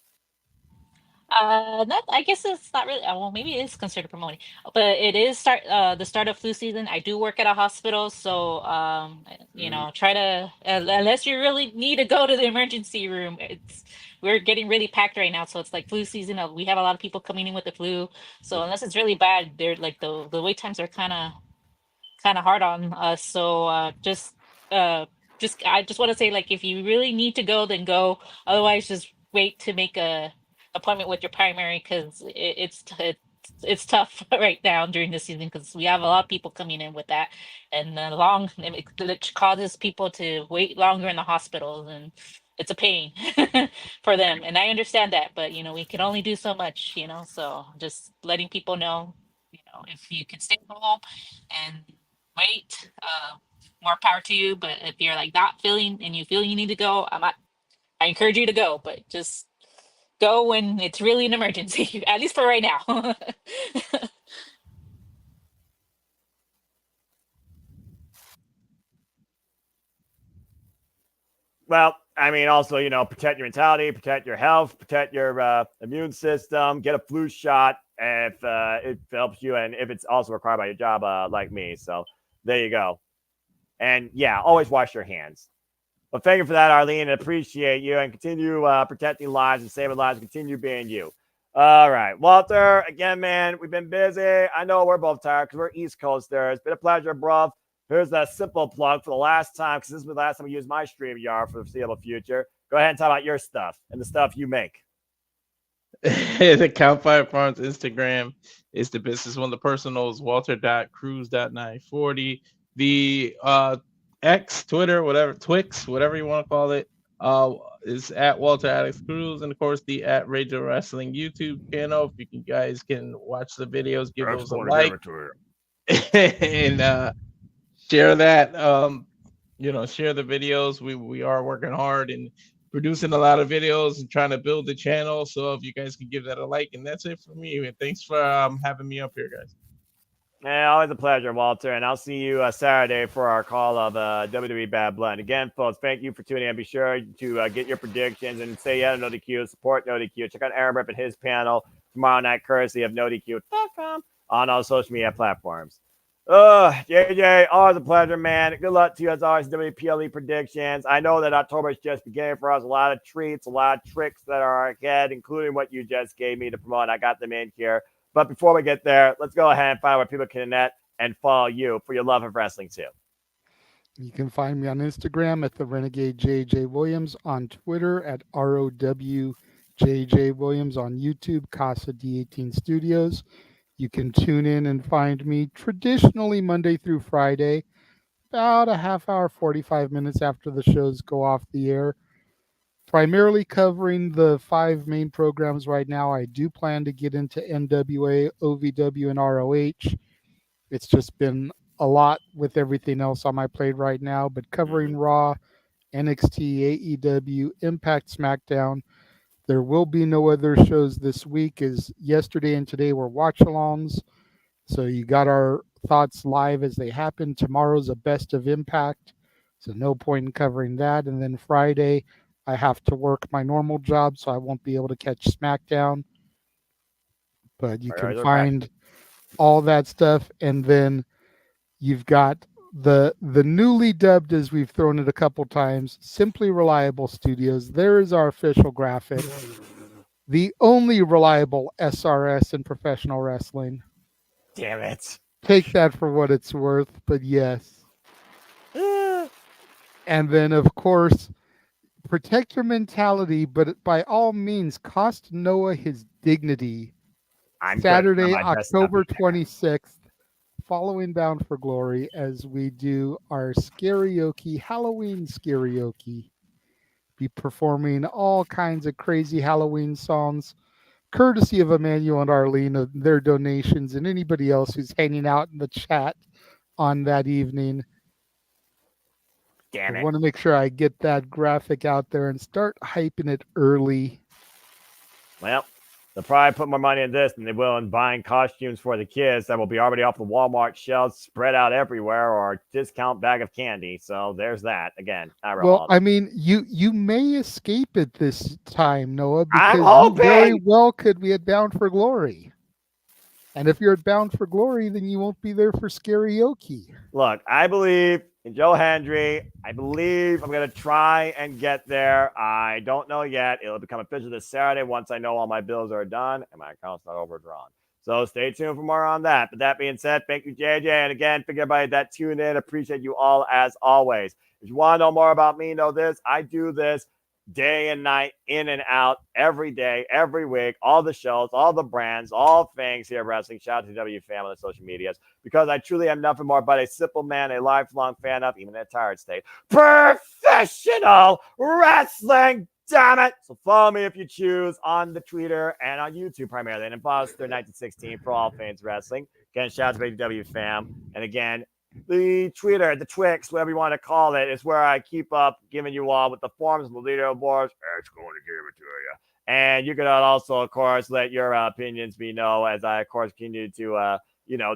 D: I guess it's not really. Well, maybe it is considered promoting, but it is the start of flu season. I do work at a hospital, so try to unless you really need to go to the emergency room. We're getting really packed right now, so it's like flu season. We have a lot of people coming in with the flu, so unless it's really bad, they're like the wait times are kind of hard on us. So I just want to say, like, if you really need to go, then go. Otherwise, just wait to make a appointment with your primary, because it's tough right now during the season, because we have a lot of people coming in with that, and it causes people to wait longer in the hospitals, and it's a pain for them, and I understand that, but we can only do so much, so just letting people know, if you can stay home and wait, more power to you. But if you're like not feeling and you feel you need to go, I encourage you to go, but just go when it's really an emergency, at least for right now.
A: Well, I mean, also, protect your mentality, protect your health, protect your immune system, get a flu shot if it helps you, and if it's also required by your job, like me. So there you go. And yeah, always wash your hands. Well, thank you for that, Arlene. I appreciate you, and continue protecting lives and saving lives. Continue being you. All right, Walter, again, man, we've been busy. I know we're both tired because we're East Coasters. It's been a pleasure, bruv. Here's a simple plug for the last time, because this is the last time we use my StreamYard for the foreseeable future. Go ahead and talk about your stuff and the stuff you make.
C: The Campfire Farms Instagram is the business one. The personal is walter.cruz.940. The X, Twitter, whatever, Twix, whatever you want to call it, is at Walter Alex Cruz, and of course the at Radio Wrestling YouTube channel. If you can, guys can watch the videos, give those a like, and share that. Share the videos. We are working hard and producing a lot of videos and trying to build the channel. So if you guys can give that a like, and that's it for me. And thanks for having me up here, guys.
A: Yeah, always a pleasure, Walter. And I'll see you Saturday for our call of WWE Bad Blood. Again, folks, thank you for tuning in. Be sure to get your predictions and say yeah to NoDQ, support NoDQ. Check out Aaron Rip and his panel tomorrow night, courtesy of NoDQ.com on all social media platforms. JJ, always a pleasure, man. Good luck to you as always, WPLE predictions. I know that October is just beginning for us. A lot of treats, a lot of tricks that are ahead, including what you just gave me to promote. I got them in here. But before we get there, let's go ahead and find out where people can connect and follow you for your love of wrestling too.
B: You can find me on Instagram at the Renegade JJ Williams, on Twitter at ROWJJ Williams, on YouTube, Casa D18 Studios. You can tune in and find me traditionally Monday through Friday, about a half hour, 45 minutes after the shows go off the air. Primarily covering the 5 main programs right now. I do plan to get into NWA, OVW, and ROH. It's just been a lot with everything else on my plate right now, but covering Raw, NXT, AEW, Impact, SmackDown. There will be no other shows this week, as yesterday and today were watch-alongs. So you got our thoughts live as they happen. Tomorrow's a best of Impact, so no point in covering that. And then Friday, I have to work my normal job, so I won't be able to catch SmackDown. But you can find all that stuff. And then you've got the newly dubbed, as we've thrown it a couple times, Simply Reliable Studios. There is our official graphic. The only reliable SRS in professional wrestling.
A: Damn it.
B: Take that for what it's worth, but yes. And then, of course, protect your mentality, but by all means, cost Noah his dignity. Saturday, October 26th, following Bound for Glory, as we do our Scarioke, Halloween Scarioke. Be performing all kinds of crazy Halloween songs, courtesy of Emmanuel and Arlene, of their donations, and anybody else who's hanging out in the chat on that evening.
A: Damn it.
B: I want to make sure I get that graphic out there and start hyping it early.
A: Well, they'll probably put more money in this than they will in buying costumes for the kids that will be already off the Walmart shelves, spread out everywhere, or discount bag of candy. So there's that. Again,
B: well, I mean, you may escape it this time, Noah, because
A: I'm hoping.
B: You very well could be at Bound for Glory. And if you're at Bound for Glory, then you won't be there for Scarioke.
A: Look, I believe in Joe Hendry. I believe I'm going to try and get there. I don't know yet. It'll become official this Saturday once I know all my bills are done and my account's not overdrawn. So stay tuned for more on that. But that being said, thank you, JJ. And again, thank everybody that tuned in. Appreciate you all as always. If you want to know more about me, know this. I do this day and night, in and out, every day, every week, all the shows, all the brands, all things here at Wrestling. Shout out to W family on the social medias, because I truly am nothing more but a simple man, a lifelong fan of, even in a tired state, professional wrestling. Damn it. So follow me if you choose on the Twitter and on YouTube primarily. And then follow us through 1916 for all things wrestling. Again, shout out to W fam. And again, the Twitter, the Twix, whatever you want to call it, is where I keep up giving you all with the forms and the leaderboards. It's going to give it to you. And you can also, of course, let your opinions be known as I, of course, continue to,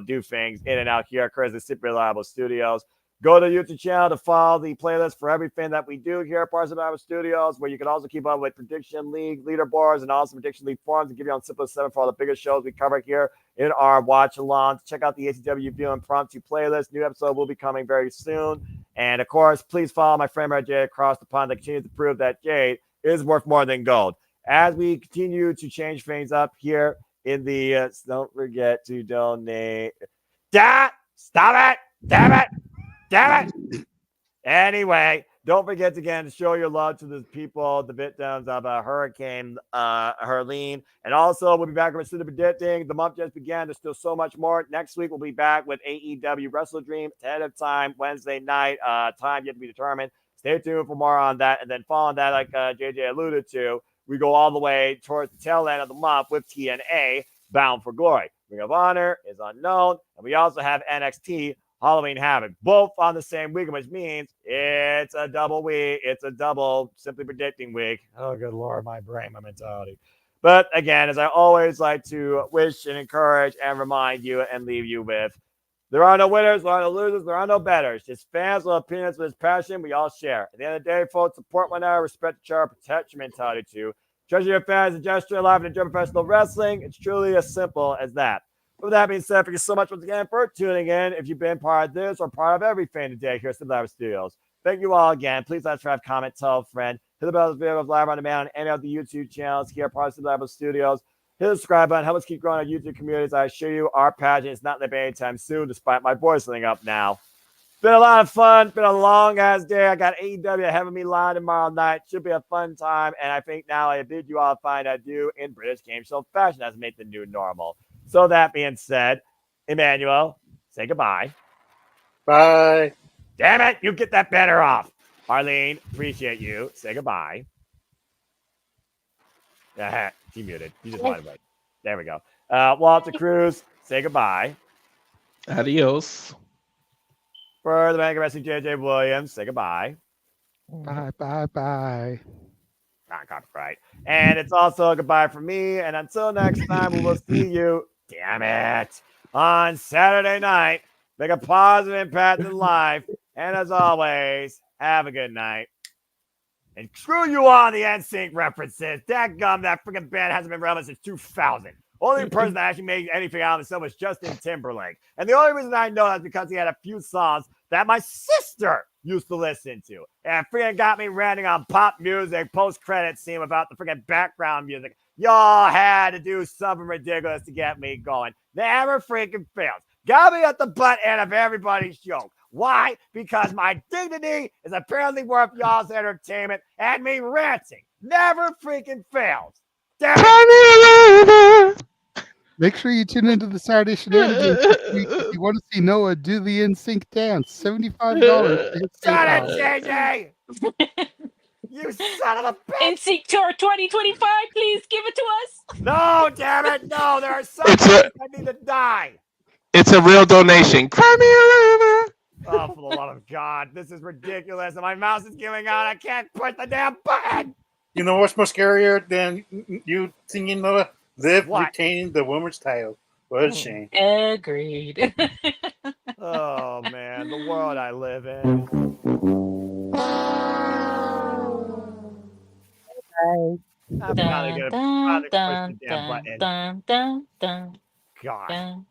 A: do things in and out here. Courtesy of Super Reliable Studios. Go to the YouTube channel to follow the playlist for everything that we do here at Super Reliable Studios, where you can also keep up with Prediction League leaderboards and also Prediction League forums and give you on Simple 7 for all the biggest shows we cover here in our watch-alongs. Check out the ACW View Impromptu playlist. New episode will be coming very soon. And, of course, please follow my friend Jade across the pond that continues to prove that Jade is worth more than gold. As we continue to change things up here in the don't forget to donate. Stop it! Damn it! Damn it! Anyway, don't forget to, again, show your love to the people, the victims of Hurricane Herlene. And also, we'll be back with the predicting. The month just began. There's still so much more. Next week, we'll be back with AEW Wrestle Dream, ahead of time, Wednesday night, time yet to be determined. Stay tuned for more on that. And then following that, like JJ alluded to, we go all the way towards the tail end of the month with TNA, Bound for Glory. Ring of Honor is unknown. And we also have NXT, Halloween Havoc, both on the same week, which means it's a double week. It's a double Simply Predicting week. Oh, good Lord, my brain, my mentality. But again, as I always like to wish and encourage and remind you and leave you with, there are no winners, there are no losers, there are no betters. Just fans with opinions with passion we all share. At the end of the day, folks, support one another, respect each other, protect your mentality too. Treasure your fans and gesture alive and enjoy professional wrestling. It's truly as simple as that. With that being said, thank you so much once again for tuning in. If you've been part of this or part of every fan today here at Live Studios, thank you all again. Please subscribe, comment, tell a friend. Hit the bell of the video live on demand on any of the YouTube channels here at part of Live Studios. Hit the subscribe button. Help us keep growing our YouTube communities. I assure you, our pageant is not leaving anytime soon, despite my voice letting up now. Been a lot of fun. Been a long-ass day. I got AEW ahead of me live tomorrow night. Should be a fun time. And I think now I bid you all find I do in British game show fashion as make the new normal. So that being said, Emmanuel, say goodbye.
E: Bye.
A: Damn it, you get that banner off. Arlene, appreciate you. Say goodbye. He muted. He just wanted to wait. There we go. Walter Cruz, say goodbye.
C: Adios.
A: For the Mega Wrestling JJ Williams, say goodbye.
B: Bye, bye, bye.
A: Not copyright. And it's also a goodbye from me. And until next time, we will see you, damn it, on Saturday night. Make a positive impact in life. And as always, have a good night. And screw you on the NSYNC references. Dadgum, that freaking band hasn't been relevant since 2000. Only person that actually made anything out of himself was Justin Timberlake. And the only reason I know that is because he had a few songs that my sister used to listen to. And it freaking got me ranting on pop music, post-credit scene about the freaking background music. Y'all had to do something ridiculous to get me going. Never freaking fails. Got me at the butt end of everybody's joke. Why? Because my dignity is apparently worth y'all's entertainment, and me ranting never freaking fails. Damn it.
B: Make sure you tune into the Saturday Shenanigans this week if you want to see Noah do the NSYNC dance. $75.
A: Shut it, JJ! You son of a bitch!
D: NSYNC Tour 2025, please give it to us.
A: No, damn it! No, there are some things that need to die.
C: It's a real donation. Cry me a river.
A: Oh, for the love of God, this is ridiculous, and my mouse is giving out. I can't push the damn button.
E: You know what's more scarier than you singing Noah? Liv
A: What?
E: retaining the women's title. What a shame.
D: Agreed.
A: Oh man, the world I live in. I'm probably gonna push the damn button.
D: dun, dun, dun,
A: God.
D: dun.